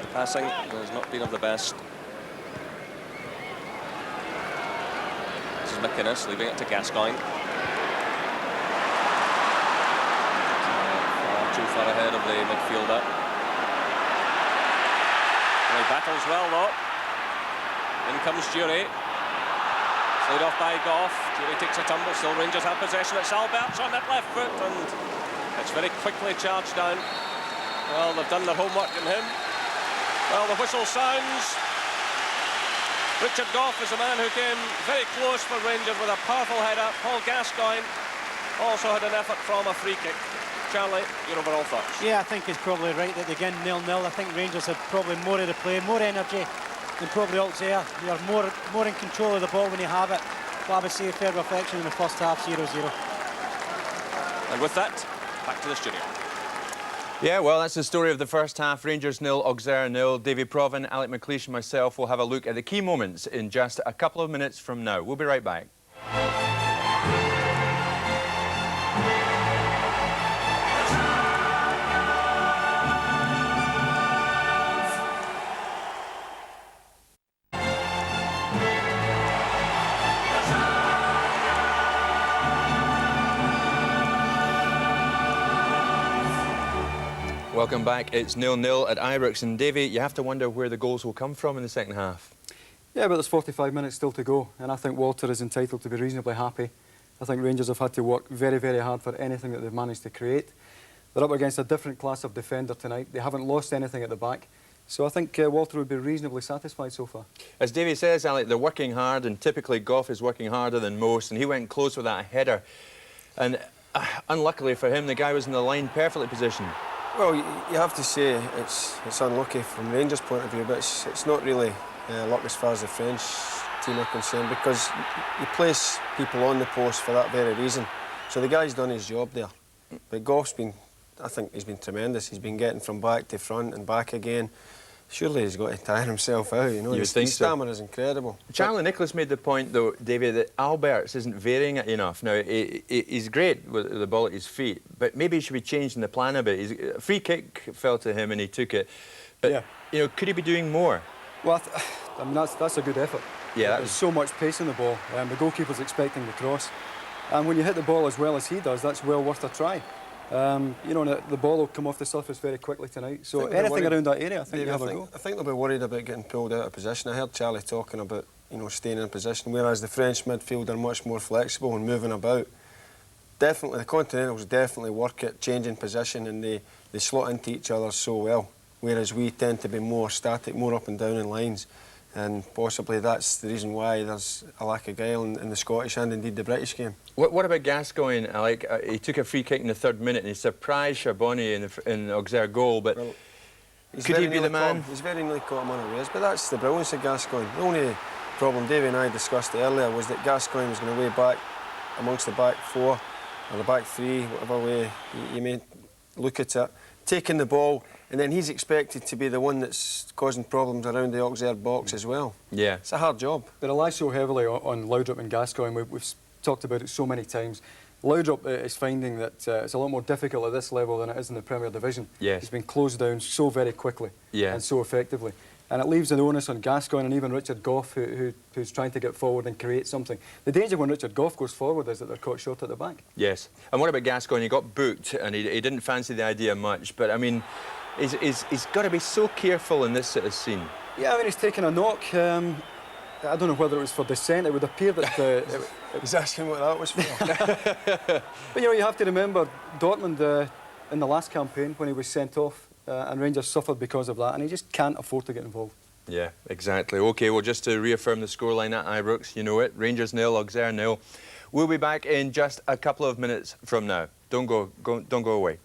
The passing has not been of the best. This is McInnes leaving it to Gascoigne. Too far ahead of the midfielder. He battles well though. In comes Jury. Slid off by Goff. Jury takes a tumble. Still Rangers have possession. It's Albert's on that left foot and it's very quickly charged down. Well, they've done their homework in him. Well, the whistle sounds. Richard Goff is a man who came very close for Rangers with a powerful header. Paul Gascoigne also had an effort from a free kick. Charlie, your overall thoughts? Yeah, I think he's probably right that again 0-0. I think Rangers had probably more of the play, more energy than probably Auxerre. They are more in control of the ball when they have it. But I would say a fair reflection in the first half, 0-0. And with that, back to the studio. Yeah, well, that's the story of the first half. Rangers 0, Auxerre 0. Davy Provan, Alec McLeish and myself will have a look at the key moments in just a couple of minutes from now. We'll be right back. Welcome back. It's 0-0 at Ibrox. And Davy, you have to wonder where the goals will come from in the second half. Yeah, but there's 45 minutes still to go, and I think Walter is entitled to be reasonably happy. I think Rangers have had to work very, very hard for anything that they've managed to create. They're up against a different class of defender tonight. They haven't lost anything at the back. So I think Walter would be reasonably satisfied so far. As Davy says, Alec, they're working hard, and typically Goff is working harder than most, and he went close with that header. And unluckily for him, the guy was in the line perfectly positioned. Well, you have to say it's unlucky from Rangers' point of view, but it's not really luck as far as the French team are concerned, because you place people on the post for that very reason. So the guy's done his job there. But Goff's been, I think he's been tremendous. He's been getting from back to front and back again. Surely he's got to tire himself out, you know. You would think his so. stamina is incredible. Charlie Nicholas made the point, though, David, that Alberts isn't varying it enough. Now, he's great with the ball at his feet, but maybe he should be changing the plan a bit. A free kick fell to him and he took it. But, yeah, you know, could he be doing more? Well, I mean, that's a good effort. Yeah, There's so much pace in the ball. The goalkeeper's expecting the cross. And when you hit the ball as well as he does, that's well worth a try. You know, the ball will come off the surface very quickly tonight. So anything around that area, I think you have a go. I think they'll be worried about getting pulled out of position. I heard Charlie talking about, you know, staying in position, whereas the French midfield are much more flexible and moving about. Definitely, the Continentals definitely work at changing position, and they slot into each other so well, whereas we tend to be more static, more up and down in lines. And possibly that's the reason why there's a lack of guile in the Scottish and indeed the British game. What about Gascoigne, Alec? He took a free kick in the 3rd minute and he surprised Charbonnet in the Auxerre goal, but Well, could he be the man? He's very nearly caught him unawares, but that's the brilliance of Gascoigne. The only problem, Davey and I discussed it earlier, was that Gascoigne was going to way back amongst the back 4 or the back 3, whatever way you may look at it, taking the ball, and then he's expected to be the one that's causing problems around the Auxerre box as well. Yeah. It's a hard job. They rely so heavily on Laudrup and Gascoigne. We've talked about it so many times. Laudrup is finding that it's a lot more difficult at this level than it is in the Premier Division. Yes. He's been closed down so very quickly, yeah, and so effectively. And it leaves the onus on Gascoigne and even Richard Goff, who's trying to get forward and create something. The danger when Richard Goff goes forward is that they're caught short at the back. Yes. And what about Gascoigne? He got booked and he didn't fancy the idea much, but I mean, he's got to be so careful in this sort of scene. Yeah, I mean, he's taken a knock. I don't know whether it was for dissent. It would appear that... He's asking what that was for. But, you know, you have to remember Dortmund in the last campaign when he was sent off and Rangers suffered because of that, and he just can't afford to get involved. Yeah, exactly. OK, well, just to reaffirm the scoreline at Ibrox, you know it, Rangers 0, Auxerre 0. We'll be back in just a couple of minutes from now. Don't go away.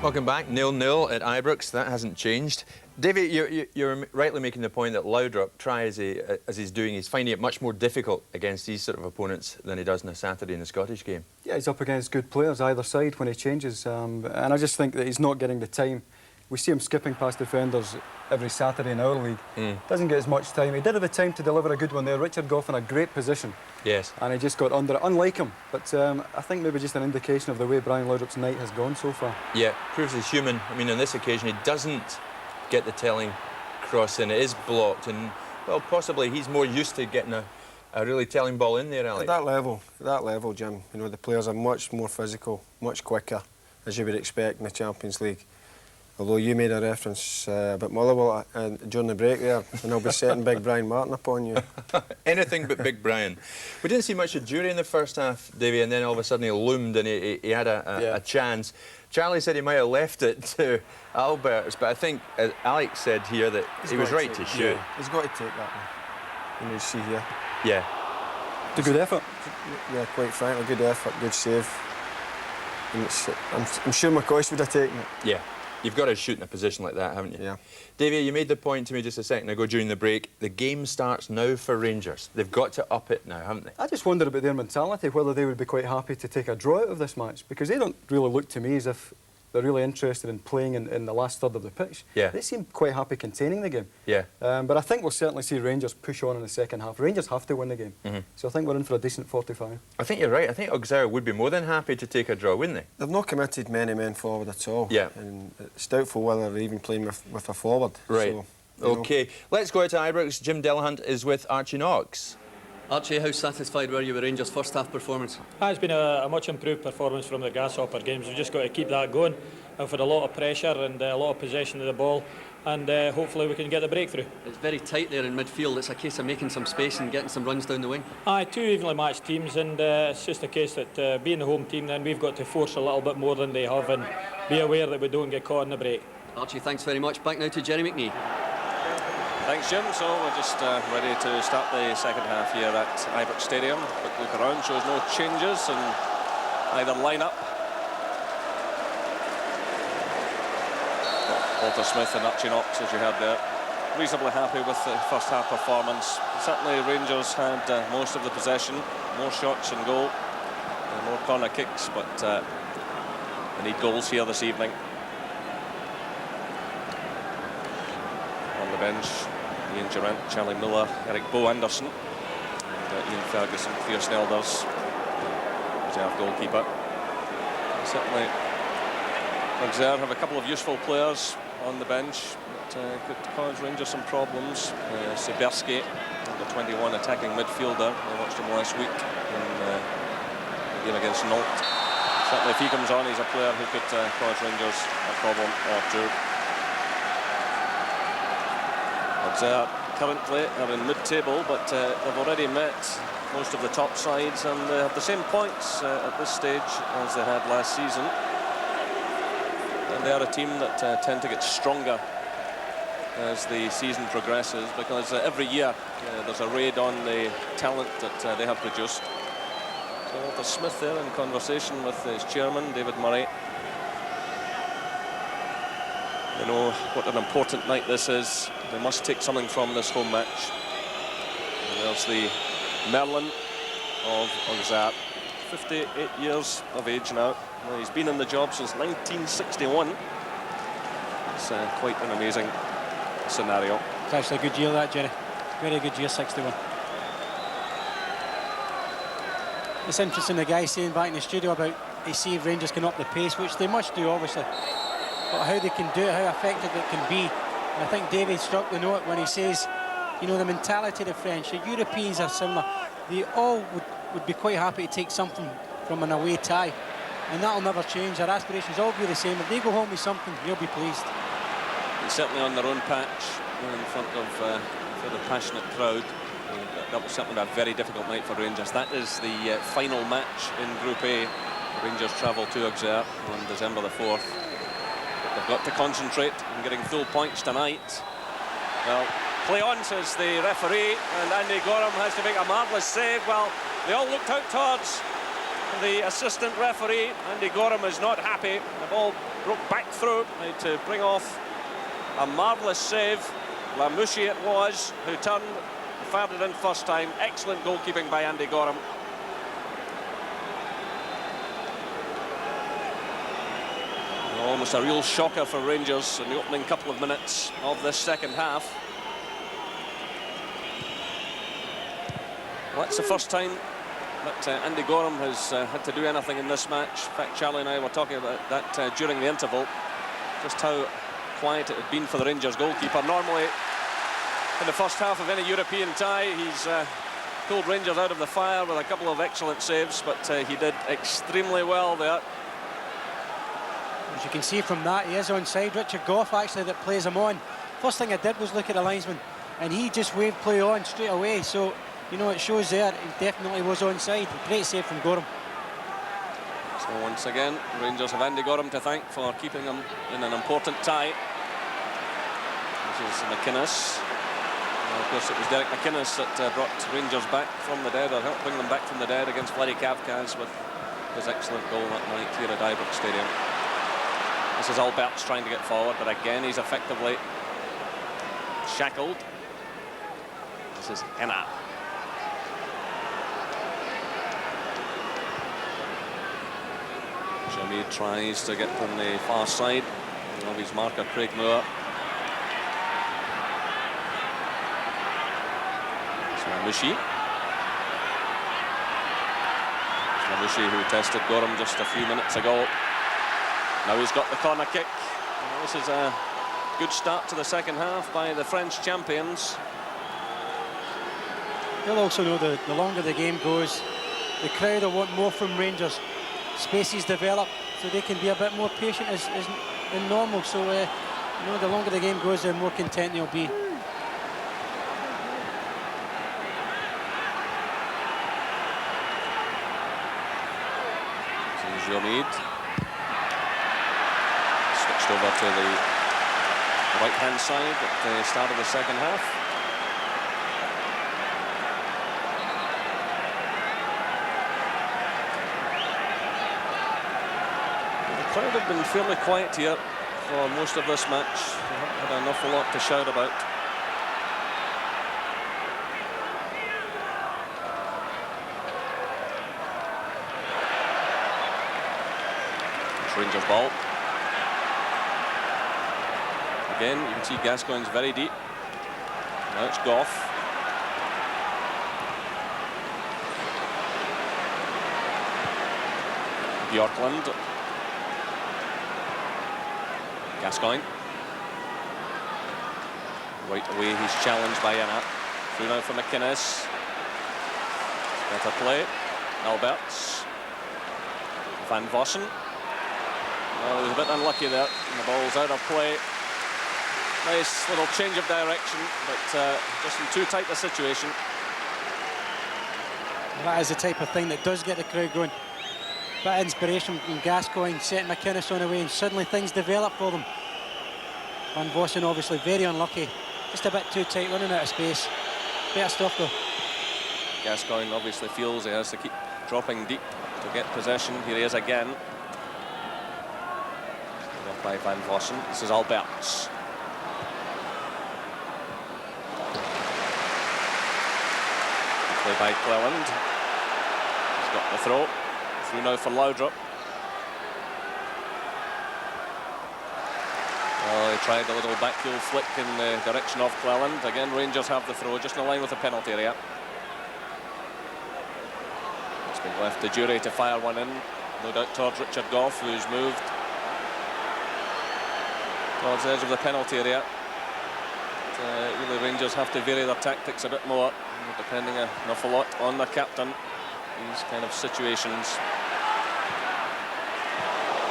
Welcome back. 0-0 at Ibrox. That hasn't changed. Davey, you're rightly making the point that Laudrup, try as he's doing, he's finding it much more difficult against these sort of opponents than he does on a Saturday in the Scottish game. Yeah, he's up against good players either side when he changes, and I just think that he's not getting the time. We see him skipping past defenders every Saturday in our league. Doesn't get as much time. He did have the time to deliver a good one there. Richard Goff in a great position. Yes. And he just got under it, unlike him. But I think maybe just an indication of the way Brian Laudrup's night has gone so far. Yeah, proves he's human. I mean, on this occasion, he doesn't get the telling cross in. It is blocked, and, well, possibly he's more used to getting a really telling ball in there, Alex. At that level, Jim, you know, the players are much more physical, much quicker, as you would expect in the Champions League. Although you made a reference about Motherwell during the break there, and I'll be setting Big Brian Martin upon you. Anything but Big Brian. We didn't see much of Jury in the first half, Davey, and then all of a sudden he loomed and he had a chance. Charlie said he might have left it to Alberts, but I think, as Alex said here, that he was right to shoot. Yeah, he's got to take that one. You see here. Yeah. It's a good effort. Yeah, quite frankly, good effort, good save. And I'm sure McCoy would have taken it. Yeah. You've got to shoot in a position like that, haven't you? Yeah. Davey, you made the point to me just a second ago during the break. The game starts now for Rangers. They've got to up it now, haven't they? I just wonder about their mentality, whether they would be quite happy to take a draw out of this match, because they don't really look to me as if they're really interested in playing in the last third of the pitch. Yeah. They seem quite happy containing the game. Yeah. But I think we'll certainly see Rangers push on in the second half. Rangers have to win the game. So I think we're in for a decent 45. I think you're right. I think Auxerre would be more than happy to take a draw, wouldn't they? They've not committed many men forward at all. Yeah. And it's doubtful whether they're even playing with a forward. Right. So, OK. Let's go out to Ibrox. Jim Delahunt is with Archie Knox. Archie, how satisfied were you with Rangers' first half performance? It's been a much improved performance from the Grasshopper games. We've just got to keep that going. We've had a lot of pressure and a lot of possession of the ball, and hopefully we can get the breakthrough. It's very tight there in midfield. It's a case of making some space and getting some runs down the wing. Two evenly matched teams, and it's just a case that being the home team, then we've got to force a little bit more than they have and be aware that we don't get caught in the break. Archie, thanks very much. Back now to Jerry McNee. Thanks, Jim. So we're just ready to start the second half here at Ibrox Stadium. Quick look around, shows no changes in either lineup. Walter Smith and Archie Knox, as you heard there, reasonably happy with the first half performance. Certainly Rangers had most of the possession, more shots on goal, more corner kicks, but they need goals here this evening. On the bench, Ian Durant, Charlie Miller, Eric Bo Anderson, and Ian Ferguson, Theo Snelders, reserve goalkeeper. And certainly Auxerre have a couple of useful players on the bench that could cause Rangers some problems. Siberski, the 21 attacking midfielder. I watched him last week in the game against Nantes. Certainly if he comes on, he's a player who could cause Rangers a problem or two. Auxerre currently are in mid-table, but they've already met most of the top sides, and they have the same points at this stage as they had last season. And they are a team that tend to get stronger as the season progresses, because every year there's a raid on the talent that they have produced. So Walter Smith there in conversation with his chairman, David Murray. They know what an important night this is. They must take something from this home match. And there's the Merlin of Auxerre, 58 years of age now. Well, he's been in the job since 1961. It's quite an amazing scenario. It's actually a good year, that, Jerry. Very good year, 61. It's interesting, the guy saying back in the studio about they see if Rangers can up the pace, which they must do, obviously. But how they can do it, how effective it can be. And I think David struck the note when he says, you know, the mentality of the French, the Europeans are similar. They all would be quite happy to take something from an away tie. And that'll never change. Their aspirations all be the same. If they go home with something, they'll be pleased. And certainly on their own patch, in front of the passionate crowd. That was certainly a very difficult night for Rangers. That is the final match in Group A. Rangers travel to Auxerre on December the 4th. But they've got to concentrate on getting full points tonight. Well, play on, says the referee, and Andy Gorham has to make a marvellous save. Well, they all looked out towards the assistant referee. Andy Gorham is not happy. The ball broke back through, had to bring off a marvellous save. Lamouchi it was, who turned, fired it in first time. Excellent goalkeeping by Andy Gorham. Almost a real shocker for Rangers in the opening couple of minutes of this second half. Well, that's the first time that Andy Gorham has had to do anything in this match. In fact, Charlie and I were talking about that during the interval, just how quiet it had been for the Rangers goalkeeper. Normally, in the first half of any European tie, he's pulled Rangers out of the fire with a couple of excellent saves, but he did extremely well there. As you can see from that, he is onside. Richard Gough, actually, that plays him on. First thing I did was look at the linesman, and he just waved play on straight away. So, you know, it shows there he definitely was onside. Great save from Gorham. So once again, Rangers have Andy Gorham to thank for keeping them in an important tie. This is McInnes. Well, of course, it was Derek McInnes that brought Rangers back from the dead, or helped bring them back from the dead against Vladikavkaz with his excellent goal that night here at Ibrox Stadium. This is Albert's trying to get forward, but again he's effectively shackled. This is Henna. Jamid tries to get from the far side of his marker, Craig Moore. Lamouchi. Lamouchi, who tested Gorham just a few minutes ago. Now he's got the corner kick. Well, this is a good start to the second half by the French champions. They'll also know the longer the game goes, the crowd will want more from Rangers. Spaces develop, so they can be a bit more patient as than normal. So, you know, the longer the game goes, the more content they'll be. Jamid switched over to the right-hand side at the start of the second half. The crowd have been fairly quiet here for most of this match. They haven't had an awful lot to shout about. Rangers ball. Again, you can see Gascoigne's very deep. Now it's Gough. Bjorklund. Gascoigne. Right away, he's challenged by Enna. Through now for McInnes. Better play. Alberts. Van Vossen. Well, he was a bit unlucky there. And the ball's out of play. Nice little change of direction, but just in too tight a situation. That is the type of thing that does get the crowd going. Bit of inspiration from Gascoigne, setting McInnes on the way, and suddenly things develop for them. Van Vossen obviously very unlucky. Just a bit too tight, running out of space. Better stuff though. Gascoigne obviously feels he has to keep dropping deep to get possession. Here he is again. By Van Vossen. This is Alberts. Play by Cleland. He's got the throw. Through now for Laudrup. Well, he tried a little backheel flick in the direction of Cleland. Again, Rangers have the throw, just in line with the penalty area. It's been left to Jury to fire one in. No doubt towards Richard Gough, who's moved towards the edge of the penalty area. But, really, Rangers have to vary their tactics a bit more, depending an awful lot on their captain. These kind of situations.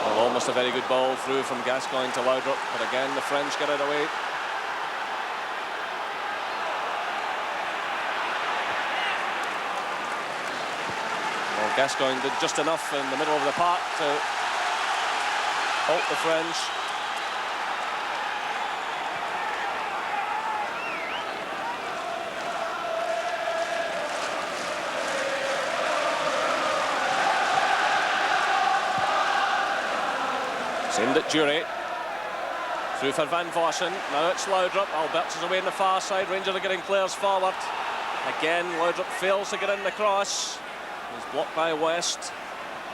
Well, almost a very good ball through from Gascoigne to Laudrup, but again the French get it away. Well, Gascoigne did just enough in the middle of the park to halt the French. Send it Jury. Through for Van Vossen. Now it's Laudrup. Alberts is away on the far side. Rangers are getting players forward. Again, Laudrup fails to get in the cross. He's blocked by West.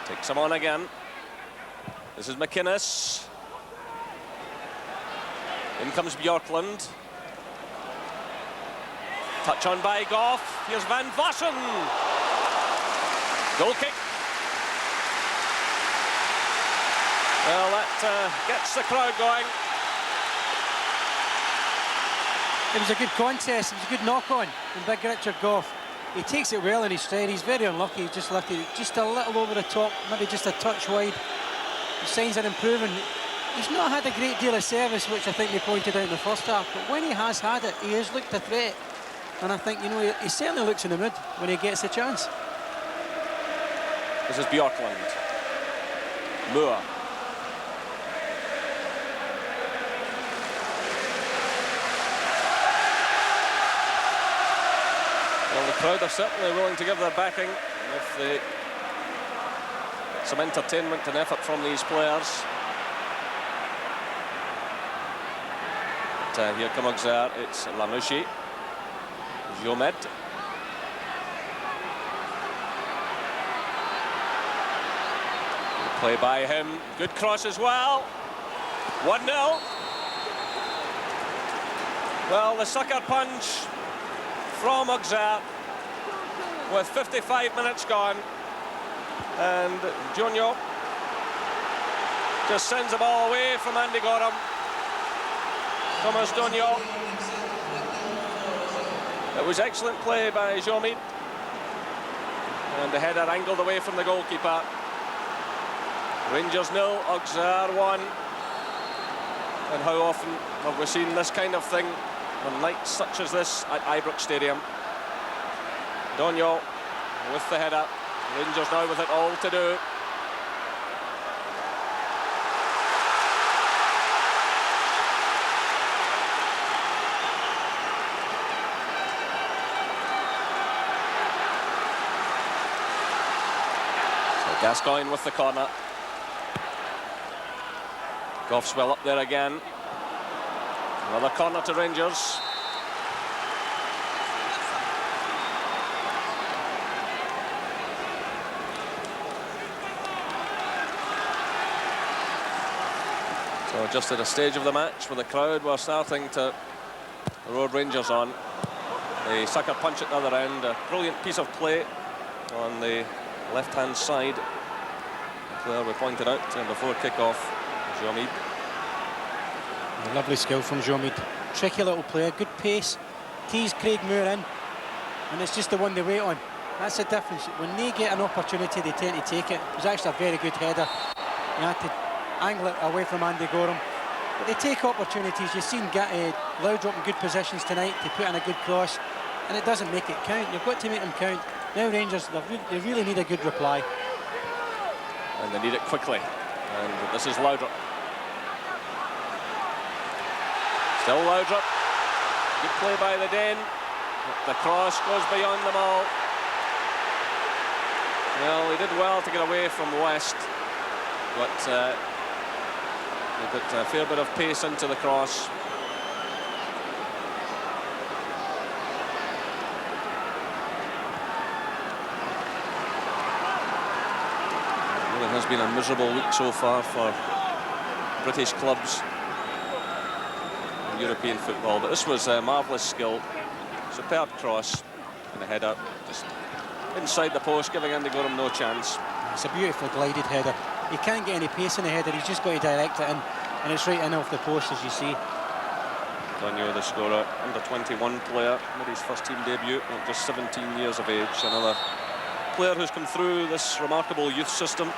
Takes him on again. This is McInnes. In comes Bjorklund. Touch on by Goff. Here's Van Vossen. Goal kick. Well, that gets the crowd going. It was a good contest, it was a good knock-on from Big Richard Goff. He takes it well in his stride. He's very unlucky. He just left it just a little over the top, maybe just a touch wide. The signs are improving. He's not had a great deal of service, which I think they pointed out in the first half, but when he has had it, he has looked a threat. And I think, you know, he certainly looks in the mood when he gets a chance. This is Bjorklund. Moore. Well, the crowd are certainly willing to give their backing if they get some entertainment and effort from these players. But here come Auxerre. It's Lamouchi. Jomed. Play by him. Good cross as well. 1-0. Well, the sucker punch from Auxerre with 55 minutes gone. And Junior just sends the ball away from Andy Gorham. Thomas Donio. It was excellent play by Jomid. And the header angled away from the goalkeeper. Rangers 0, Auxerre 1. And how often have we seen this kind of thing on nights such as this at Ibrox Stadium? Donio with the header. Rangers now with it all to do. So Gascoigne with the corner. Goff's well up there again. Another corner to Rangers. So just at a stage of the match where the crowd were starting to road Rangers on. The sucker punch at the other end. A brilliant piece of play on the left-hand side. The player we pointed out before kick-off. Jomid. A lovely skill from Jomid. Tricky little player, good pace. Tees Craig Moore in, and it's just the one they wait on. That's the difference. When they get an opportunity, they tend to take it. It was actually a very good header. He had to angle it away from Andy Gorham. But they take opportunities. You've seen Laudrup in good positions tonight to put in a good cross, and it doesn't make it count. You've got to make them count. Now Rangers, they really need a good reply. And they need it quickly. And this is Laudrup. Still Laudrup. Good play by the Dane. The cross goes beyond them all. Well, he did well to get away from West, but he put a fair bit of pace into the cross. Well, it has been a miserable week so far for British clubs in European football, but this was a marvellous skill. Superb cross and a header just inside the post, giving Andy Gorham no chance. It's a beautiful glided header. He can't get any pace in the header, he's just got to direct it in, and it's right in off the post, as you see. Donio, the scorer, under 21 player, made his first team debut at just 17 years of age. Another player who's come through this remarkable youth system.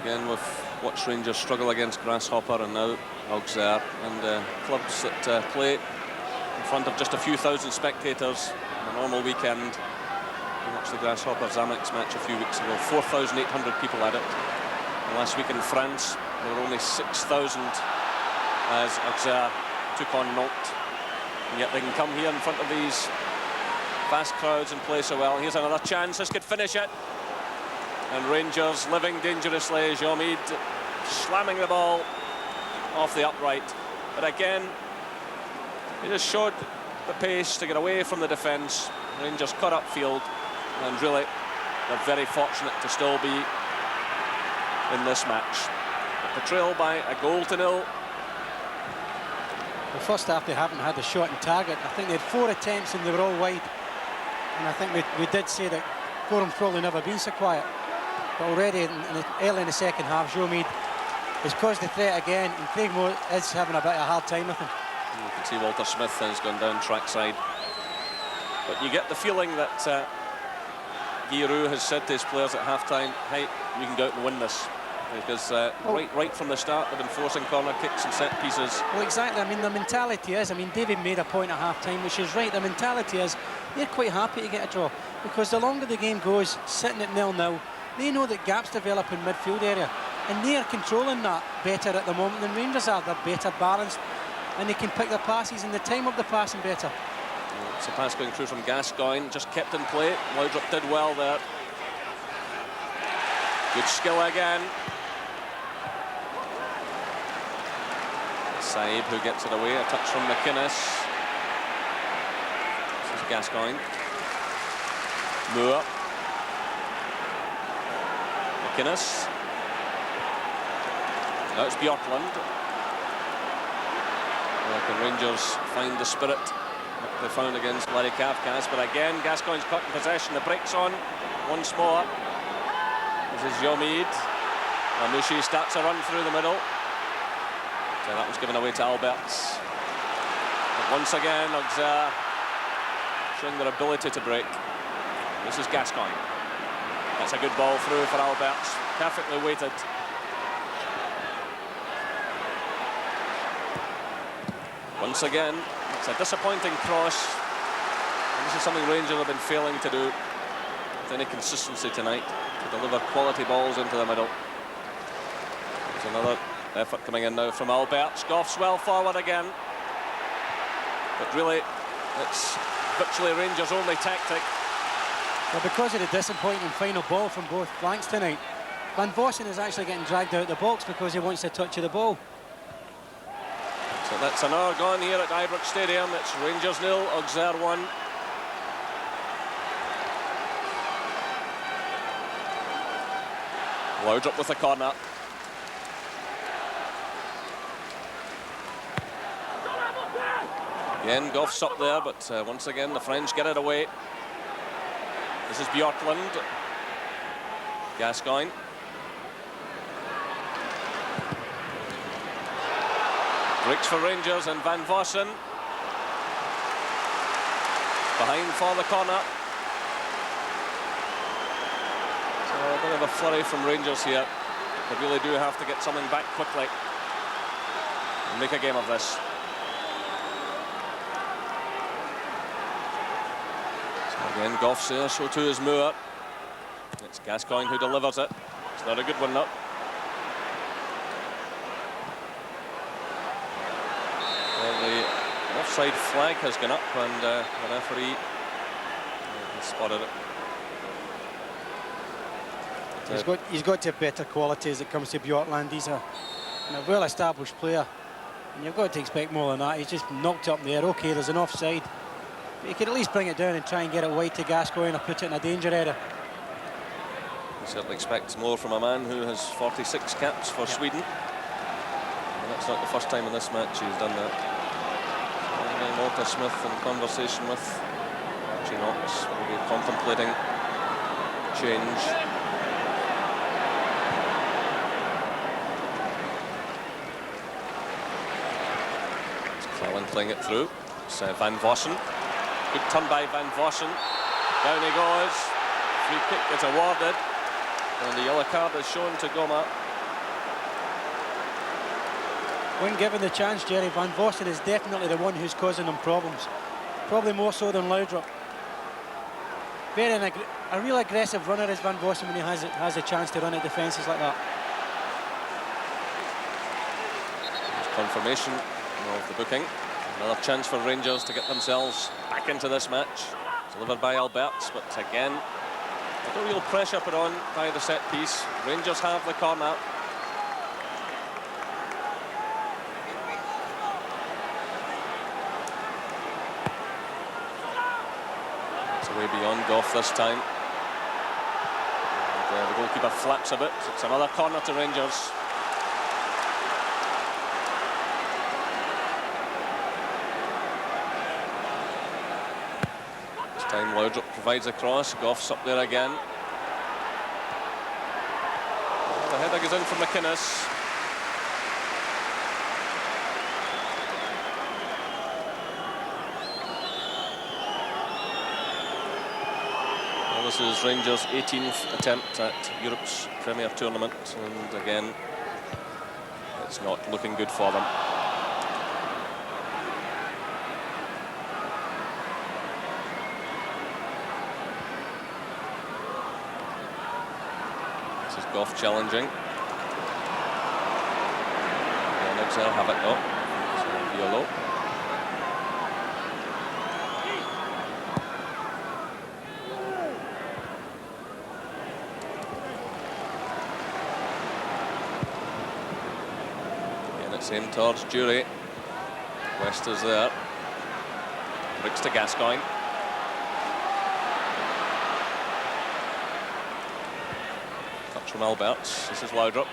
Again, we've watched Rangers struggle against Grasshopper and now Auxerre, and clubs that play in front of just a few thousand spectators on a normal weekend. We watched the Grasshoppers Amex match a few weeks ago. 4,800 people at it. And last week in France, there were only 6,000 as Auxerre took on Nantes. And yet they can come here in front of these vast crowds and play so well. Here's another chance, this could finish it. And Rangers living dangerously. Jomid slamming the ball off the upright. But again, he just showed the pace to get away from the defence. Rangers cut up field, and really they're very fortunate to still be in this match. A trail by a 1-0. The first half they haven't had a shot on target. I think they had 4 attempts and they were all wide. And I think we did say that Foram's probably never been so quiet. But already early in the second half, Jomid has caused the threat again, and Craigmore is having a bit of a hard time with him. You can see Walter Smith has gone down trackside. But you get the feeling that Giroux has said to his players at half-time, hey, you can go out and win this. Because right from the start, they've been forcing corner kicks and set pieces. Well, exactly. I mean, the mentality is, David made a point at half-time, which is right. The mentality is they're quite happy to get a draw, because the longer the game goes, sitting at 0-0, they know that gaps develop in midfield area, and they are controlling that better at the moment than Rangers are. They're better balanced, and they can pick their passes and the time of the passing better. It's a pass going through from Gascoigne, just kept in play. Laudrup did well there. Good skill again. Saib, who gets it away, a touch from McInnes. This is Gascoigne. Moore. McInnes. Now it's Bjorklund. Well, can Rangers find the spirit that they found against Larry Kafkas? But again, Gascoigne's caught in possession. The break's on once more. This is Jomid. Mamouchi starts a run through the middle. So that was given away to Alberts. But once again, Auxerre showing their ability to break. This is Gascoigne. That's a good ball through for Alberts. Perfectly weighted. Once again, it's a disappointing cross. And this is something Rangers have been failing to do with any consistency tonight, to deliver quality balls into the middle. There's another effort coming in now from Alberts. Goff's well forward again. But really, it's virtually Rangers' only tactic. Well, because of the disappointing final ball from both flanks tonight, Van Vossen is actually getting dragged out of the box because he wants a touch of the ball. So that's an hour gone here at Ibrox Stadium. It's Rangers 0, Auxerre 1. Laudrup with the corner. Again, Goff's up there, but once again the French get it away. This is Bjorklund. Gascoigne. Breaks for Rangers, and Van Vossen behind for the corner. So a bit of a flurry from Rangers here. They really do have to get something back quickly and make a game of this. Again, Goff's there, so too is Moore. It's Gascoigne who delivers it. It's not a good one, though. Well, the offside flag has gone up, and the referee has spotted it. He's got to have better quality as it comes to Bjorklund. He's a well-established player, and you've got to expect more than that. He's just knocked up there. OK, there's an offside. But you could at least bring it down and try and get it wide to Gascoigne or put it in a danger area. You certainly expect more from a man who has 46 caps for Sweden. And that's not the first time in this match he's done that. So, Walter Smith in conversation with Archie Knox, maybe contemplating change. It's Cleland playing it through. It's Van Vossen. Good turn by Van Vossen. Down he goes. Free kick is awarded. And the yellow card is shown to Goma. When given the chance, Jerry, Van Vossen is definitely the one who's causing them problems. Probably more so than Laudrup. A real aggressive runner is Van Vossen when he has a chance to run at defences like that. There's confirmation of the booking. Another chance for Rangers to get themselves back into this match. Delivered by Alberts, but again, no real pressure put on by the set piece. Rangers have the corner. It's away beyond Goff this time. And, the goalkeeper flaps a bit. It's another corner to Rangers. Time Laudrup provides a cross. Goff's up there again. The header goes in from McInnes. Well, this is Rangers' 18th attempt at Europe's Premier Tournament, and again, it's not looking good for them. Goff challenging. And Auxerre have it though. So yellow. Again it's aimed towards Jury. West is there. Bricks to Gascoigne. From Alberts. This is Laudrup.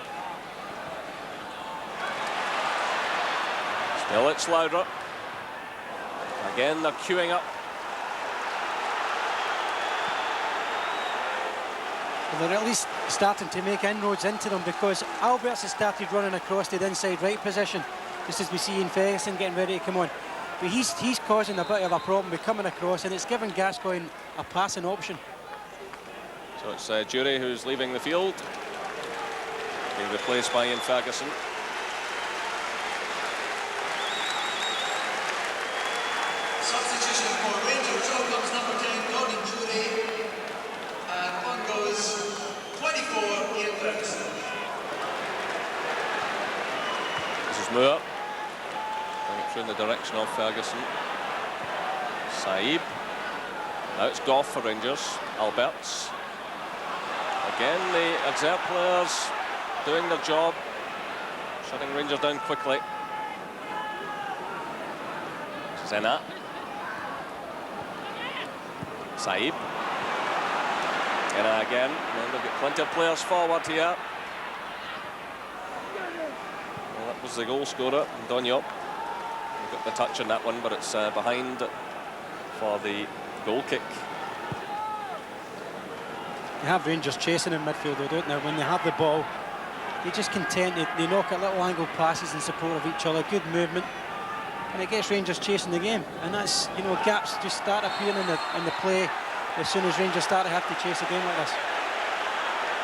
Still it's Laudrup. Again they're queuing up. Well, they're at least starting to make inroads into them, because Alberts has started running across to the inside right position, just as we see Ian Ferguson getting ready to come on. But he's causing a bit of a problem with coming across, and it's giving Gascoigne a passing option. So it's Jury who's leaving the field, being replaced by Ian Ferguson. Substitution for Rangers, on comes number 10, Gordon Jury, and on goes 24, Ian Ferguson. This is Moore, going through in the direction of Ferguson. Saib. Now it's Goff for Rangers. Alberts. Again, the Auxerre players doing their job, shutting Rangers down quickly. Zena. Saib. Zena again. And they've got plenty of players forward here. Well, that was the goal scorer, Donyop. Got the touch on that one, but it's behind for the goal kick. They have Rangers chasing in midfield, though, don't they? When they have the ball, they just content, they knock at little angle passes in support of each other, good movement, and it gets Rangers chasing the game. And that's, you know, gaps just start appearing in the play as soon as Rangers start to have to chase a game like this.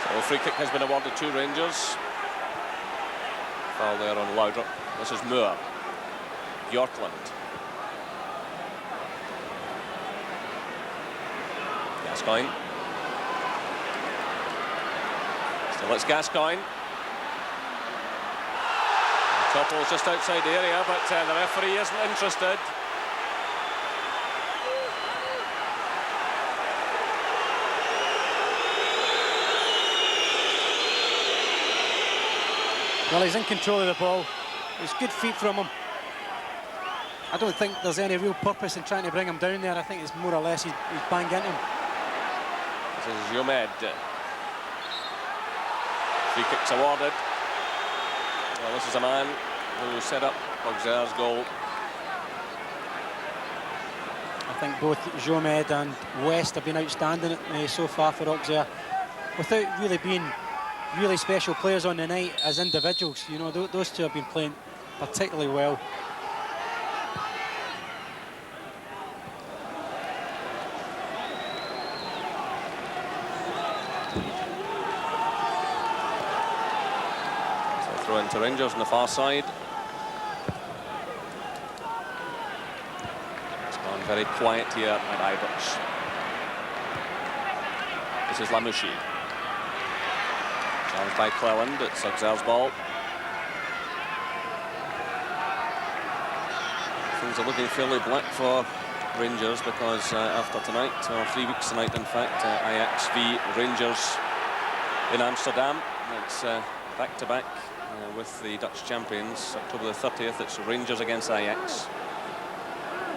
So a free kick has been awarded to Rangers. Foul there on Laudrup. This is Moore. Bjorklund. Gascoigne. Still it's Gascoigne. Topple's just outside the area, but the referee isn't interested. Well, he's in control of the ball. It's good feet from him. I don't think there's any real purpose in trying to bring him down there. I think it's more or less he's banged into him. This is Jomed. Free kicks awarded. Well, this is a man who set up Auxerre's goal. I think both Jomed and West have been outstanding so far for Auxerre, without really being really special players on the night as individuals. You know, those two have been playing particularly well. So throw into Rangers on the far side. It's gone very quiet here at Ibrox. This is Lamouchi. Challenged by Cleland, it's Auxerre's ball. Things are looking fairly black for Rangers because after tonight, or 3 weeks tonight in fact, Ajax v Rangers in Amsterdam. It's back-to-back with the Dutch champions. October the 30th, it's Rangers against Ajax.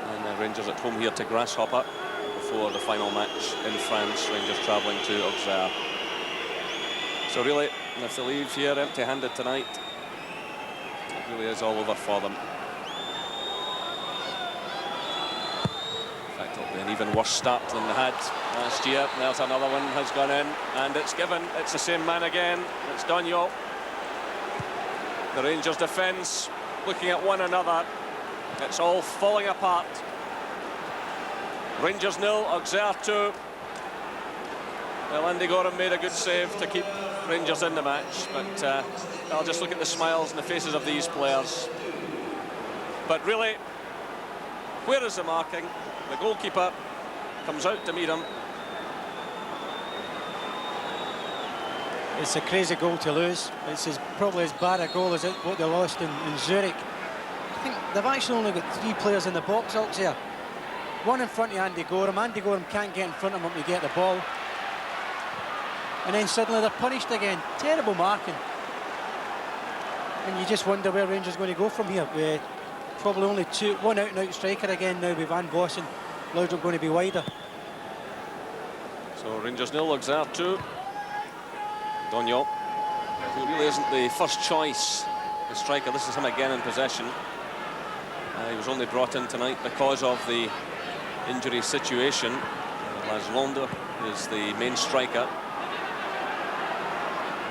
And Rangers at home here to Grasshopper before the final match in France, Rangers travelling to Auxerre. So really, if they leave here empty-handed tonight, it really is all over for them. In fact, it'll be an even worse start than they had last year. There's another one has gone in, and it's given. It's the same man again. It's Donio. The Rangers defence looking at one another. It's all falling apart. Rangers 0, Auxerre 2. Well, Andy Gorham made a good save to keep Rangers in the match, but I'll just look at the smiles on the faces of these players. But really, where is the marking? The goalkeeper comes out to meet him. It's a crazy goal to lose. It's probably as bad a goal as what they lost in Zurich. I think they've actually only got 3 players in the box, Auxerre. One in front of Andy Gorham. Andy Gorham can't get in front of him to get the ball. And then suddenly they're punished again. Terrible marking. And you just wonder where Rangers are going to go from here. With probably only one out-and-out striker again now with Van Vossen. Laudrup going to be wider. So Rangers 0, Auxerre 2. Donio, who really isn't the first choice, the striker. This is him again in possession. He was only brought in tonight because of the injury situation. Laslandre is the main striker.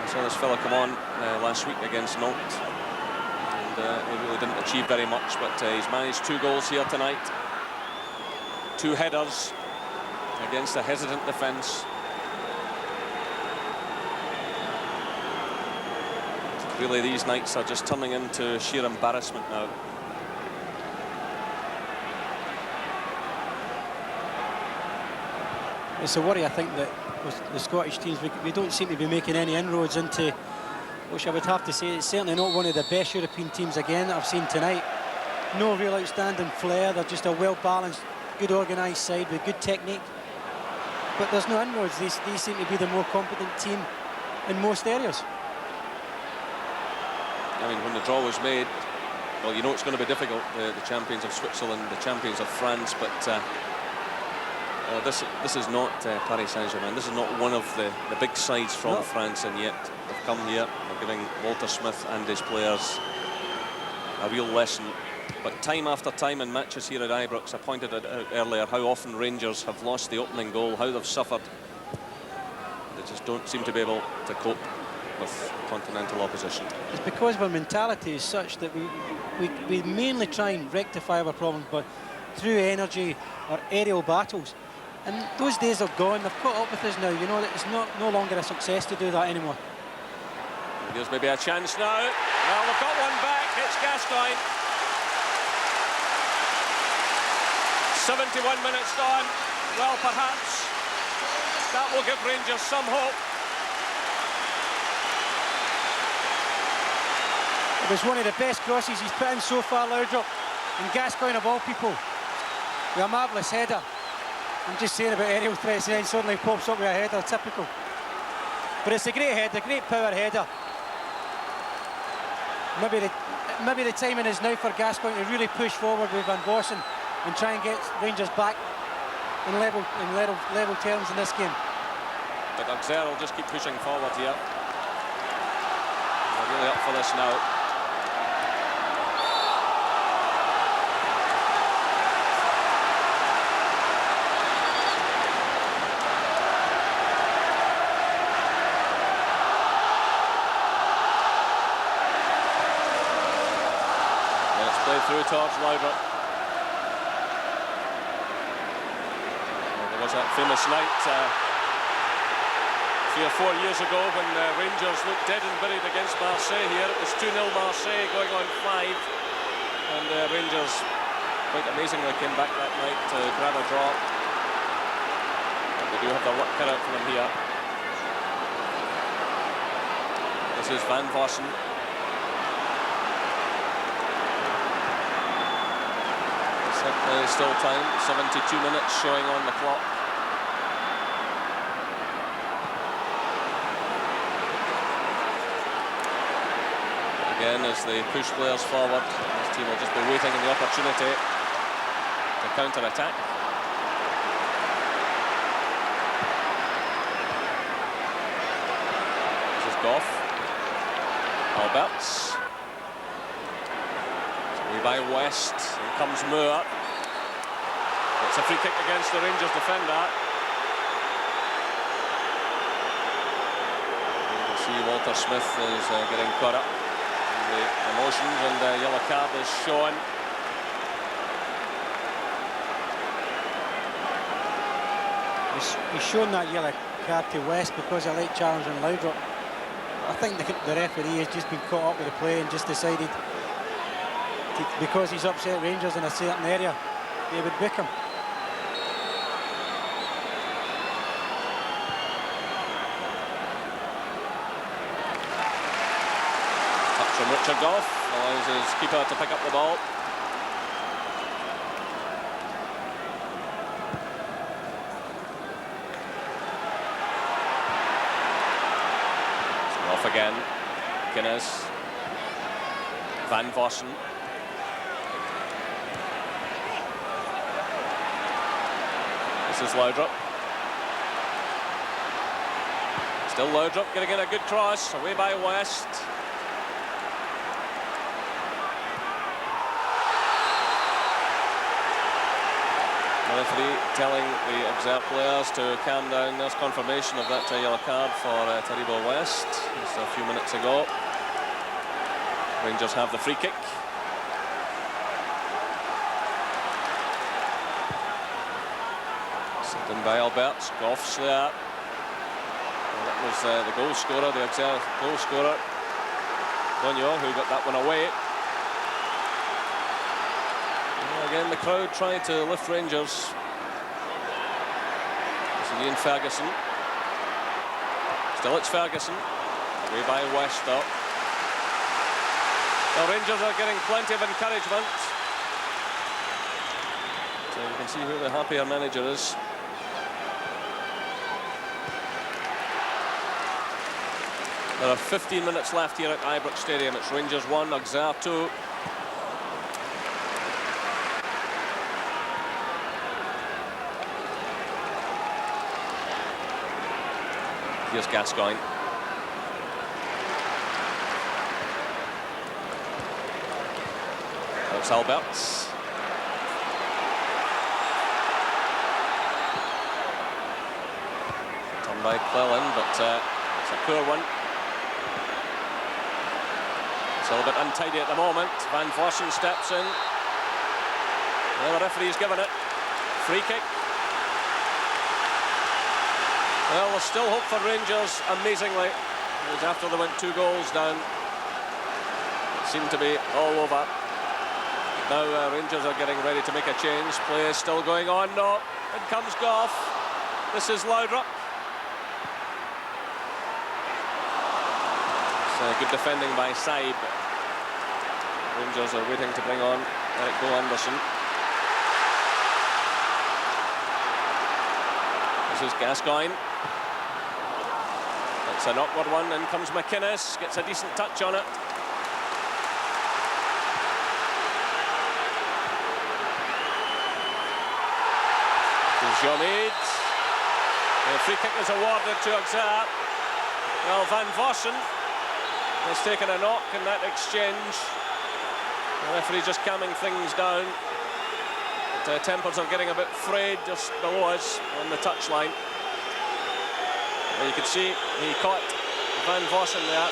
I saw this fella come on last week against Nantes, and he really didn't achieve very much, but he's managed 2 goals here tonight. 2 headers against a hesitant defence. Really, these nights are just turning into sheer embarrassment now. It's a worry, I think, that with the Scottish teams, we don't seem to be making any inroads into, which I would have to say, it's certainly not one of the best European teams again that I've seen tonight. No real outstanding flair. They're just a well-balanced, good organised side with good technique. But there's no inroads. These seem to be the more competent team in most areas. I mean, when the draw was made, well, you know it's going to be difficult. The champions of Switzerland, the champions of France, but this is not Paris Saint-Germain. This is not one of the big sides from France, and yet they've come here. They're giving Walter Smith and his players a real lesson. But time after time in matches here at Ibrox, I pointed out earlier how often Rangers have lost the opening goal, how they've suffered. They just don't seem to be able to cope with continental opposition. It's because our mentality is such that we mainly try and rectify our problems, but through energy or aerial battles. And those days are gone. They've caught up with us now. You know that it's no longer a success to do that anymore. There's maybe a chance now. Well, they've got one back. It's Gascoigne. 71 minutes gone. Well, perhaps that will give Rangers some hope. It was one of the best crosses he's put in so far, Laudrup. And Gascoigne, of all people, with a marvellous header. I'm just saying about aerial threats, and then suddenly pops up with a header, typical. But it's a great header, great power header. Maybe the timing is now for Gascoigne to really push forward with Van Vossen and try and get Rangers back in level terms in this game. But Auxerre will just keep pushing forward here. They're really up for this now. Through towards Laudrup. There was that famous night 3 or 4 years ago when Rangers looked dead and buried against Marseille here. It was 2-0 Marseille going on 5, and Rangers quite amazingly came back that night to grab a draw. But they do have their luck cut out for them here. This is Van Vossen. Certainly still time, 72 minutes showing on the clock. Again, as they push players forward, this team will just be waiting in the opportunity to counter-attack. This is Goff. Alberts. By West, here comes Moore. It's a free kick against the Rangers defender. You can see Walter Smith is getting caught up in the emotions, and the yellow card is shown. He's shown that yellow card to West because of late challenge and Loudrop. I think the referee has just been caught up with the play and just decided because he's upset Rangers in a certain area, they would book him. Touch from Richard Goff allows his keeper to pick up the ball. So off again, Guinness, Van Vossen. This is Loudrop. Still Loudrop getting in a good cross, away by West. The referee telling the Auxerre players to calm down. There's confirmation of that yellow card for Taribo West just a few minutes ago. Rangers have the free kick. Done by Alberts. Goff's there. Well, that was the goal scorer, the Auxerre goal scorer, Bonio, who got that one away. Well, again, the crowd trying to lift Rangers. This is Ian Ferguson. Still it's Ferguson. Away by West, though. The Rangers are getting plenty of encouragement. So you can see who the happier manager is. There are 15 minutes left here at Ibrox Stadium. It's Rangers 1, Auxerre 2. Here's Gascoigne. That's Alberts. Done by Cleland, but it's a poor one. It's a little bit untidy at the moment. Van Vossen steps in. Well, the referee's given it. Free kick. Well, there's still hope for Rangers, amazingly. It was after they went 2 goals down. It seemed to be all over. Now Rangers are getting ready to make a change. Play is still going on. No, in comes Goff. This is Loudrop. Good defending by Saib. Rangers are waiting to bring on Eric Bo Anderson. This is Gascoigne. It's an awkward one. In comes McInnes. Gets a decent touch on it. Jomid. The free kick is awarded to Auxerre. Well, Van Vossen has taken a knock in that exchange. The referee just calming things down. But, tempers are getting a bit frayed just below us on the touchline. Well, you can see he caught Van Vossen there.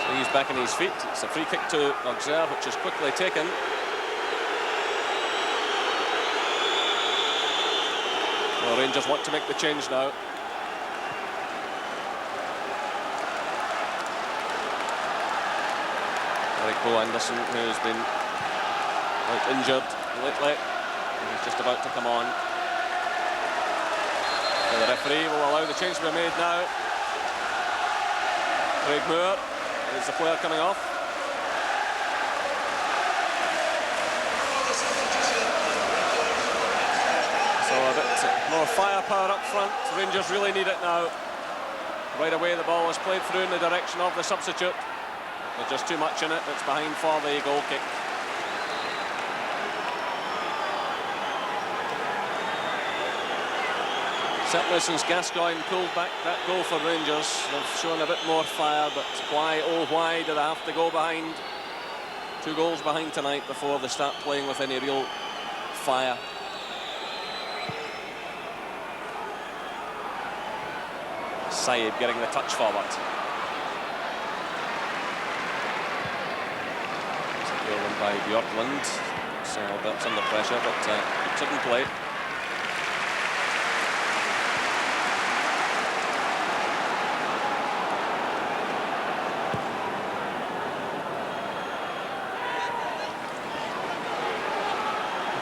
So he's back on his feet. It's a free kick to Auxerre, which is quickly taken. Well, Rangers want to make the change now. Eric Bo Anderson, who's been quite injured lately, he's just about to come on. So the referee will allow the change to be made now. Craig Moore is the player coming off. So a bit more firepower up front. Rangers really need it now. Right away the ball is played through in the direction of the substitute. There's just too much in it. It's behind for the goal kick. Certainly since Gascoigne pulled back that goal for Rangers, they've shown a bit more fire, but why, oh why, do they have to go behind? 2 goals behind tonight before they start playing with any real fire. Saib getting the touch forward. Stolen by Bjorklund. So Albert's under pressure, but keeps it in play.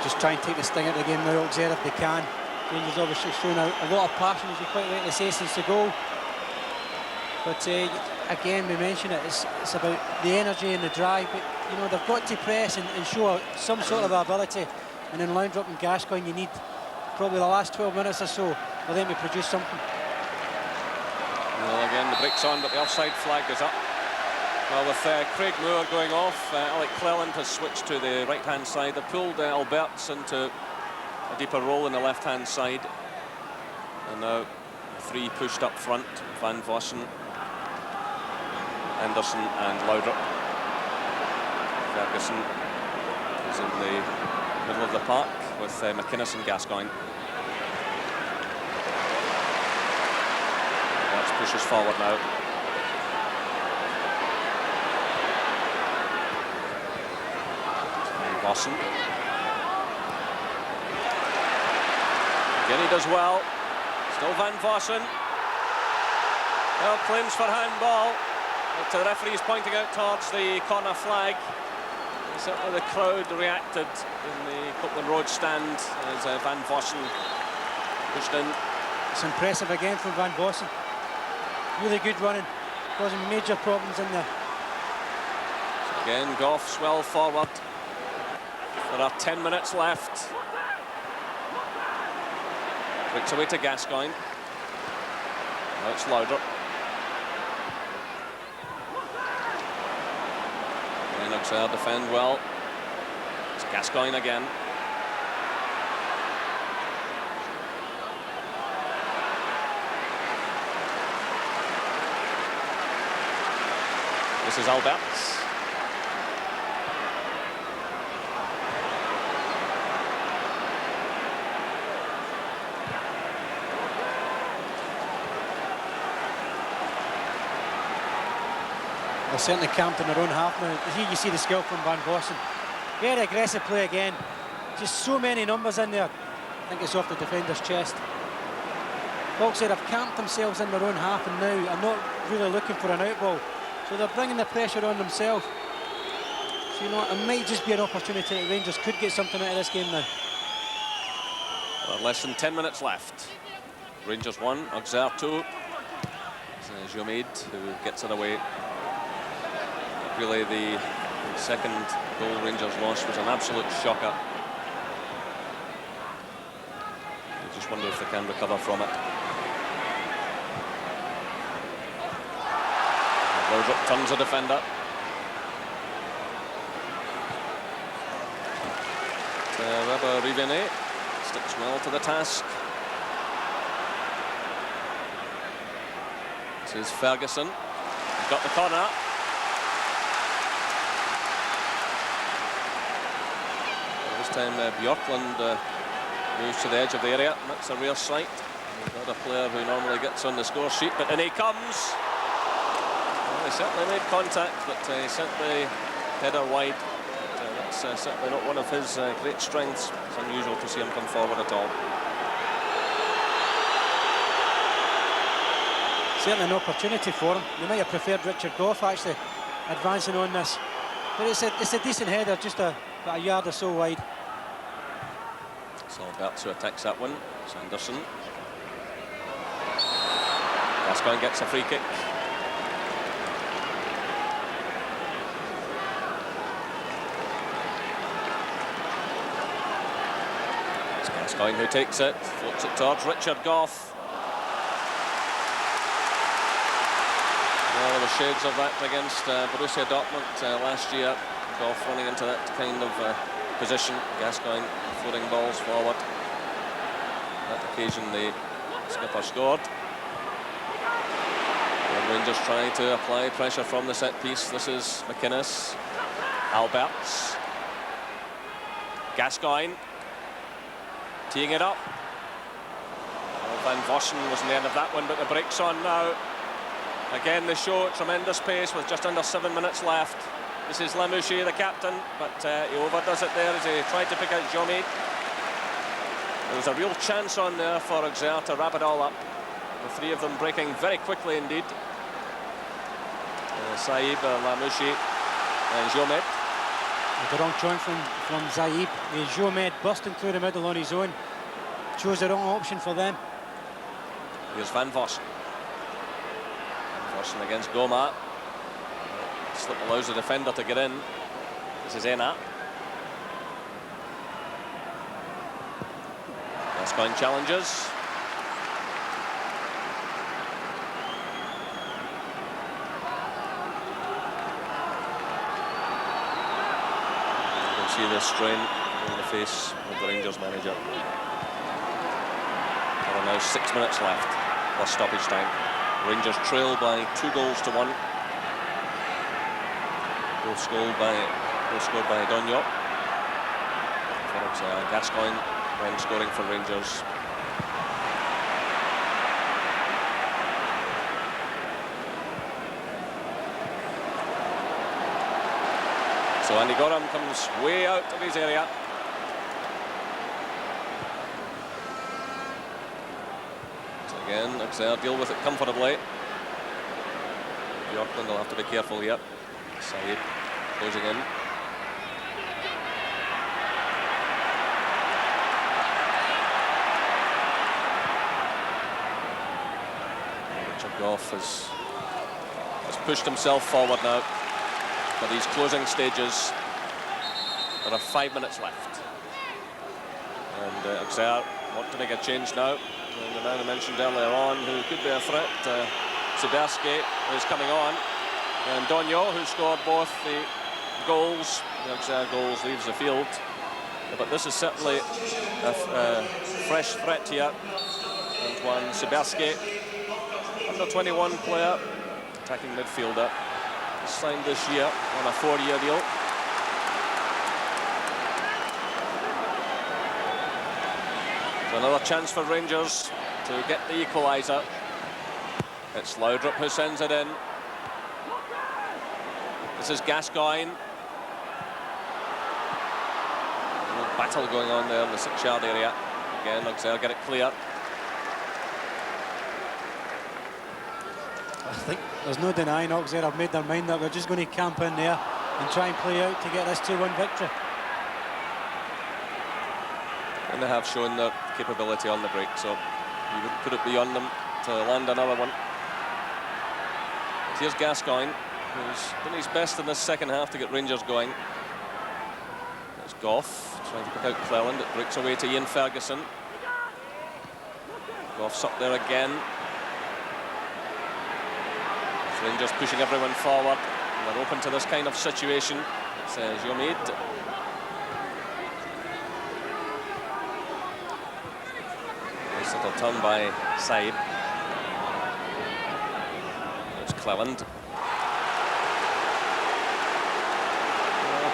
Just try and take the sting out of the game now, Auxerre, if they can. Rangers obviously shown a lot of passion, as you quite rightly say, since the goal. But again, we mention it, it's about the energy and the drive. But you know, they've got to press and show some sort of ability. And in Laundrop and Gascoigne, you need probably the last 12 minutes or so for them to produce something. Well, again, the break's on, but the offside flag is up. Well, with Craig Moore going off, Alec Cleland has switched to the right-hand side. They've pulled Alberts into a deeper role in the left-hand side. And now 3 pushed up front. Van Vossen, Anderson and Laudrup. Ferguson is in the middle of the park with McInnes and Gascoigne. That's pushes forward now. Vossen. Again he does well. Still Van Vossen. Well, claims for handball. But the referee is pointing out towards the corner flag. And certainly the crowd reacted in the Copeland Road stand as Van Vossen pushed in. It's impressive again from Van Vossen. Really good running, causing major problems in there. So again, Goff's well forward. There are 10 minutes left. Flicks away to Gascoigne. Now it's Laudrup. And Auxerre defend well. It's Gascoigne again. This is Alberts. They're certainly camped in their own half now. Here you see the skill from Van Vossen. Very aggressive play again. Just so many numbers in there. I think it's off the defender's chest. Auxerre have camped themselves in their own half and now are not really looking for an outball. So they're bringing the pressure on themselves. So you know what, it might just be an opportunity that Rangers could get something out of this game now. Well, less than 10 minutes left. Rangers 1, Auxerre 2. It's Jomid who gets it away. Really, the second goal Rangers lost was an absolute shocker. I just wonder if they can recover from it. Laudrup turns the defender. Weber Rivenet sticks well to the task. This is Ferguson. He's got the corner. This time Bjorklund moves to the edge of the area. That's a rare sight. We've got a player who normally gets on the score sheet, but in he comes. Well, he certainly made contact, but he sent the header wide. That's certainly not one of his great strengths. It's unusual to see him come forward at all. Certainly an opportunity for him. They might have preferred Richard Goff actually advancing on this. But it's a decent header, just about a yard or so wide. So Alberts who attacks that one. It's Anderson. Gascoigne gets a free kick. It's Gascoigne who takes it, floats it towards Richard Goff. Well, there were shades of that against Borussia Dortmund last year. Goff running into that kind of position. Gascoigne floating balls forward. On that occasion, the skipper scored. And Rangers trying to apply pressure from the set piece. This is McInnes. Alberts. Gascoigne. Teeing it up. Well, Van Vossen was in the end of that one, but the break's on now. Again, the show at tremendous pace with just under 7 minutes left. This is Lamouchi, the captain, but he overdoes it there as he tried to pick out Jomé. There was a real chance on there for Auxerre to wrap it all up. The three of them breaking very quickly indeed. Saïb, Lamouchi and Jomé. The wrong choice from Zaïb. Jomé busting through the middle on his own. Chose the wrong option for them. Here's Van Vossen. Van Vossen against Goma. Slip allows the defender to get in. This is Ena. Gascoigne challenges. You can see the strain on the face of the Rangers manager. There are now 6 minutes left plus stoppage time. Rangers trail by 2-1. Both scored by Dognac. Gascoigne when scoring for Rangers. So Andy Gorham comes way out of his area. So again, Auxerre deal with it comfortably. Bjorkman will have to be careful here. Saïd closing in. Richard Goff has pushed himself forward now for these closing stages. There are 5 minutes left. And Auxerre want to make a change now. And the man I mentioned earlier on who could be a threat, Siberski, is coming on. And Dognac, who scored both the goals, the Auxerre goals, leaves the field. But this is certainly a fresh threat here. Antoine Siberski, under 21 player, attacking midfielder. He's signed this year on a 4-year deal. So another chance for Rangers to get the equaliser. It's Laudrup who sends it in. This is Gascoigne. A little battle going on there in the 6-yard area. Again, Auxerre get it clear. I think there's no denying Auxerre have made their mind that they're just going to camp in there and try and play out to get this 2-1 victory. And they have shown their capability on the break, so you wouldn't put it beyond them to land another one. Here's Gascoigne, who's done his best in this second half to get Rangers going. There's Goff trying to pick out Cleland. It breaks away to Ian Ferguson. Goff's up there again. Rangers pushing everyone forward. They're open to this kind of situation. It's Jomé. Nice little turn by Saïd. There's Cleland.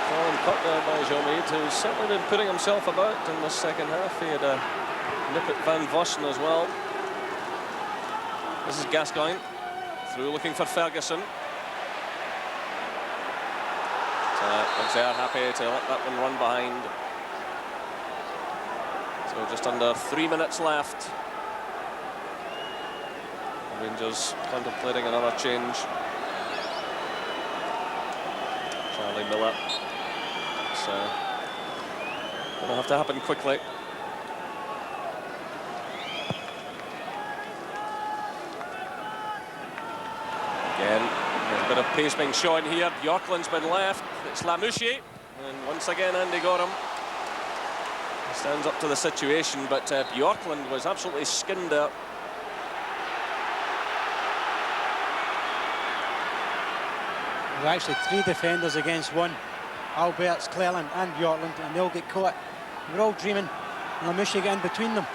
Colin cut there by Jomé, who's certainly been putting himself about in the second half. He had a nip at Van Vossen as well. This is Gascoigne. Through looking for Ferguson. So Auxerre happy to let that one run behind. So just under 3 minutes left. Rangers contemplating another change. Charlie Miller. It's going to have to happen quickly. Again, there's a bit of pace being shown here. Bjorklund's been left. It's Lamouchier. And once again, Andy Gorham stands up to the situation, but Bjorklund was absolutely skinned there. There are actually 3 defenders against 1. Alberts, Cleland and Bjorklund, and they'll get caught. We're all dreaming Lamouchier get in between them.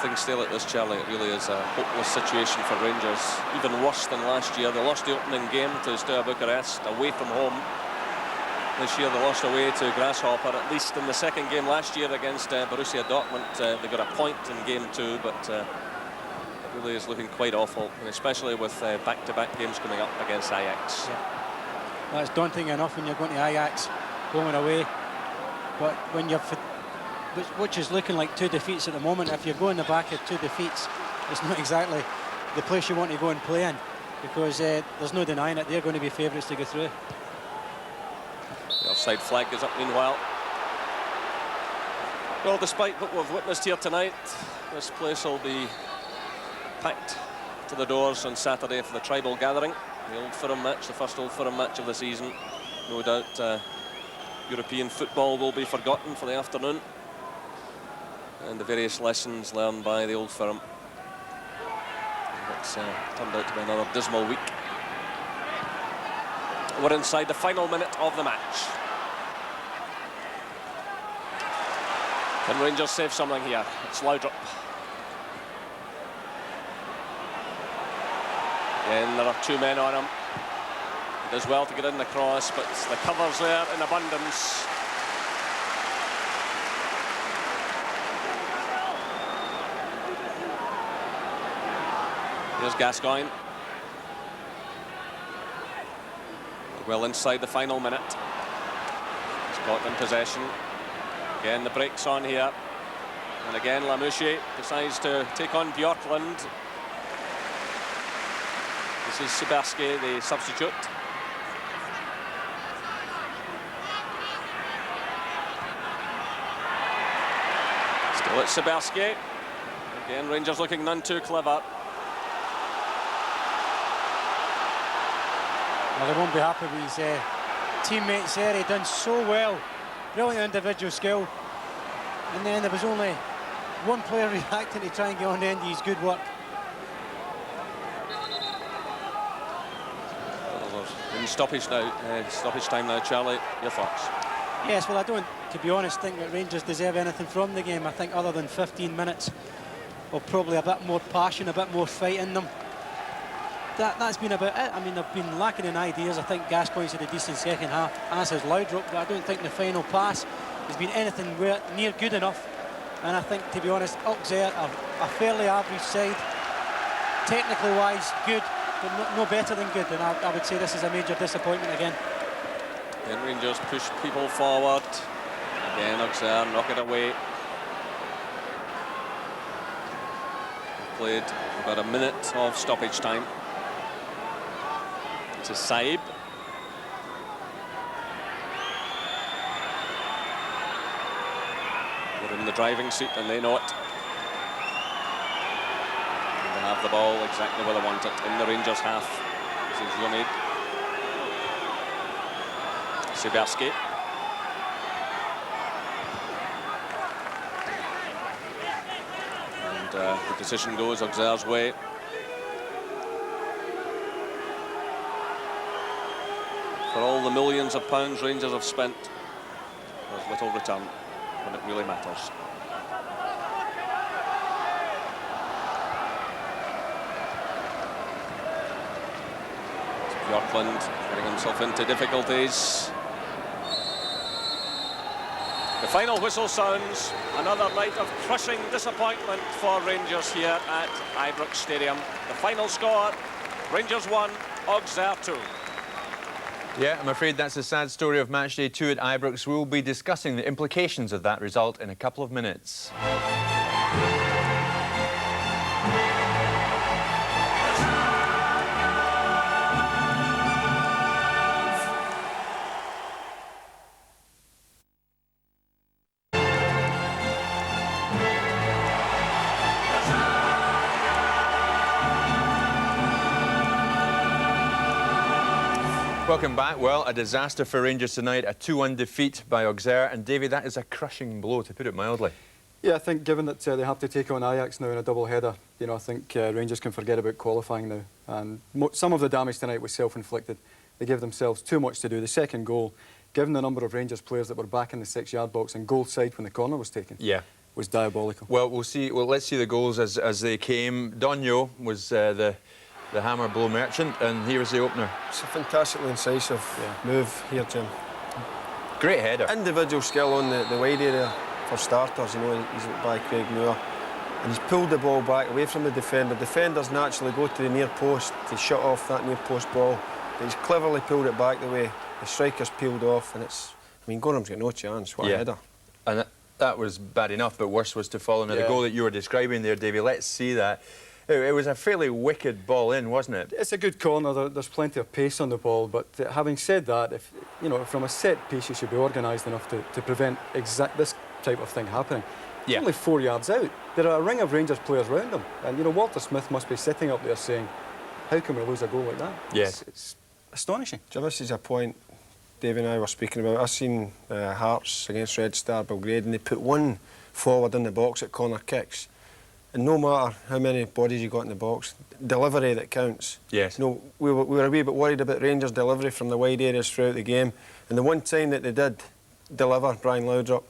Things stay like this, Charlie, it really is a hopeless situation for Rangers. Even worse than last year. They lost the opening game to Steaua Bucharest away from home. This year they lost away to Grasshopper. At least in the second game last year against Borussia Dortmund, they got a point in game 2, but it really is looking quite awful, and especially with back-to-back games coming up against Ajax. Yeah. That's daunting enough when you're going to Ajax, home and away. But when you've, which is looking like 2 defeats at the moment, if you're going the back of 2 defeats, it's not exactly the place you want to go and play in, because there's no denying it, they're going to be favourites to go through. The offside flag is up meanwhile. Well, despite what we've witnessed here tonight, this place will be packed to the doors on Saturday for the tribal gathering. The Old Firm match, the first Old Firm match of the season. No doubt European football will be forgotten for the afternoon, and the various lessons learned by the Old Firm. It's turned out to be another dismal week. We're inside the final minute of the match. Can Rangers save something here? It's Laudrup. Again, there are 2 men on him. He does well to get in the cross, but the cover's there in abundance. Here's Gascoigne. Well inside the final minute. Scotland possession. Again, the break's on here. And again, Lamouchier decides to take on Bjorklund. This is Sebarsky, the substitute. Still it's Sebarsky. Again, Rangers looking none too clever. Well, he won't be happy with his teammates there. He done so well. Brilliant individual skill. And then there was only 1 player reacting to try and get on the end of his good work. Well, in stoppage now, stoppage time now, Charlie. Your thoughts? Yes, well, I don't, to be honest, think that Rangers deserve anything from the game. I think other than 15 minutes of probably a bit more passion, a bit more fight in them. That's been about it. I mean, they've been lacking in ideas. I think Gascoigne's had a decent second half, as has Laudrup, but I don't think the final pass has been anything near good enough. And I think, to be honest, Auxerre are a fairly average side. Technically wise, good, but no better than good. And I would say this is a major disappointment again. Then Rangers push people forward. Again, Auxerre knock it away. We've played about a minute of stoppage time. To Saib. They're in the driving seat and they know it. And they have the ball exactly where they want it, in the Rangers half. This is Jonid. Sebarsky. And the decision goes Auxerre's way. For all the millions of pounds Rangers have spent, there's little return when it really matters. Bjorklund getting himself into difficulties. The final whistle sounds. Another night of crushing disappointment for Rangers here at Ibrox Stadium. The final score, Rangers 1, Auxerre 2. Yeah, I'm afraid that's the sad story of matchday 2 at Ibrox. We'll be discussing the implications of that result in a couple of minutes. Welcome back. Well, a disaster for Rangers tonight, a 2-1 defeat by Auxerre. And, Davy, that is a crushing blow, to put it mildly. Yeah, I think given that they have to take on Ajax now in a double header, you know, I think Rangers can forget about qualifying now. And some of the damage tonight was self-inflicted. They gave themselves too much to do. The second goal, given the number of Rangers players that were back in the 6-yard box and goal side when the corner was taken, was diabolical. Well, we'll see. Well, let's see the goals as they came. Donio was the hammer blow merchant, and here was the opener. It's a fantastically incisive move here, Jim. Great header. Individual skill on the wide area for starters. You know, he's by Craig Moore, and he's pulled the ball back away from the defender. Defenders naturally go to the near post to shut off that near post ball, but he's cleverly pulled it back the way the striker's peeled off, and it's. I mean, Gorham's got no chance. What a header! And that was bad enough, but worse was to follow. Now the goal that you were describing there, Davy. Let's see that. It was a fairly wicked ball in, wasn't it? It's a good corner. There's plenty of pace on the ball, but having said that, if you know, from a set piece, you should be organised enough to prevent this type of thing happening. It's only 4 yards out. There are a ring of Rangers players round them, and you know, Walter Smith must be sitting up there saying, "How can we lose a goal like that?" Yes, it's astonishing. So this is a point Davey and I were speaking about. I've seen Hearts against Red Star Belgrade, and they put one forward in the box at corner kicks. And no matter how many bodies you got in the box, delivery that counts. Yes. You know, we were a wee bit worried about Rangers' delivery from the wide areas throughout the game. And the one time that they did deliver, Brian Laudrup,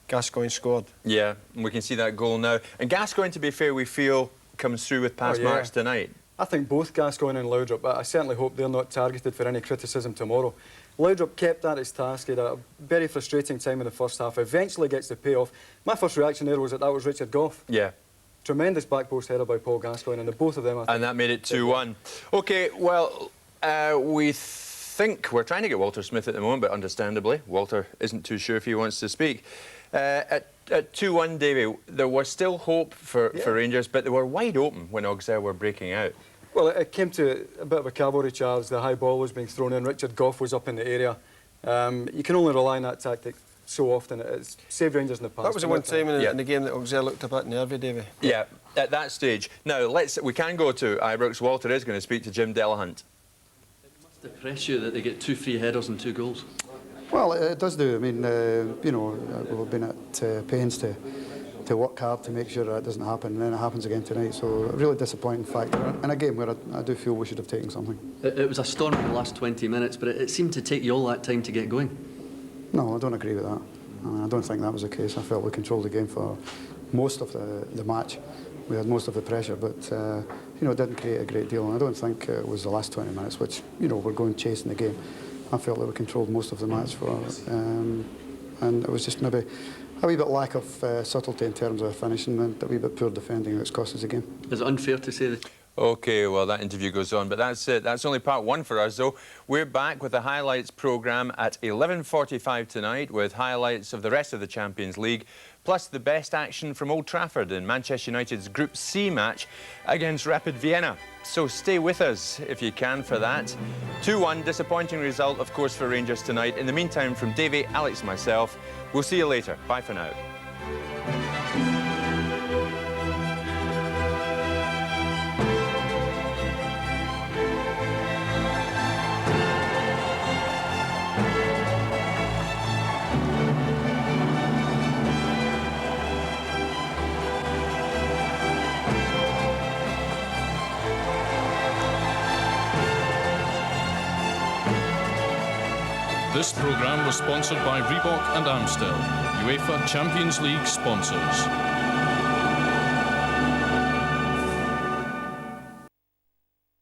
Gascoigne scored. Yeah, and we can see that goal now. And Gascoigne, to be fair, we feel comes through with pass marks tonight. I think both Gascoigne and Laudrup, but I certainly hope they're not targeted for any criticism tomorrow. Laudrup kept at his task. He had a very frustrating time in the first half. Eventually gets the payoff. My first reaction there was that was Richard Gough. Yeah. Tremendous back post header by Paul Gascoigne, and the both of them, I think. And that made it 2-1. OK, well, we think we're trying to get Walter Smith at the moment, but understandably, Walter isn't too sure if he wants to speak. At 2-1, Davy, there was still hope for Rangers, but they were wide open when Auxerre were breaking out. Well, it came to a bit of a cavalry charge. The high ball was being thrown in. Richard Gough was up in the area. You can only rely on that tactic so often. It's saved Rangers in the past. That was the one time in the game that Auxerre looked a bit nervy, Davy. Yeah, at that stage. Now, we can go to Ibrox. Walter is going to speak to Jim Delahunt. It must depress you that they get 2 free headers and 2 goals. Well, it does do. I mean, you know, we've been at pains to work hard to make sure that doesn't happen, and then it happens again tonight. So, a really disappointing factor in a game where I do feel we should have taken something. It was a storm in the last 20 minutes, but it seemed to take you all that time to get going. No, I don't agree with that. I don't think that was the case. I felt we controlled the game for most of the match. We had most of the pressure, but you know, it didn't create a great deal. And I don't think it was the last 20 minutes, which, you know, we're going chasing the game. I felt that we controlled most of the match and it was just maybe a wee bit lack of subtlety in terms of finishing and a wee bit poor defending that's cost us the game. Is it unfair to say that? OK, well, that interview goes on, but that's it. That's only part one for us, though. We're back with the highlights programme at 11:45 tonight with highlights of the rest of the Champions League, plus the best action from Old Trafford in Manchester United's Group C match against Rapid Vienna. So stay with us if you can for that. 2-1, disappointing result, of course, for Rangers tonight. In the meantime, from Davey, Alex, myself, we'll see you later. Bye for now. This programme was sponsored by Reebok and Amstel, UEFA Champions League sponsors.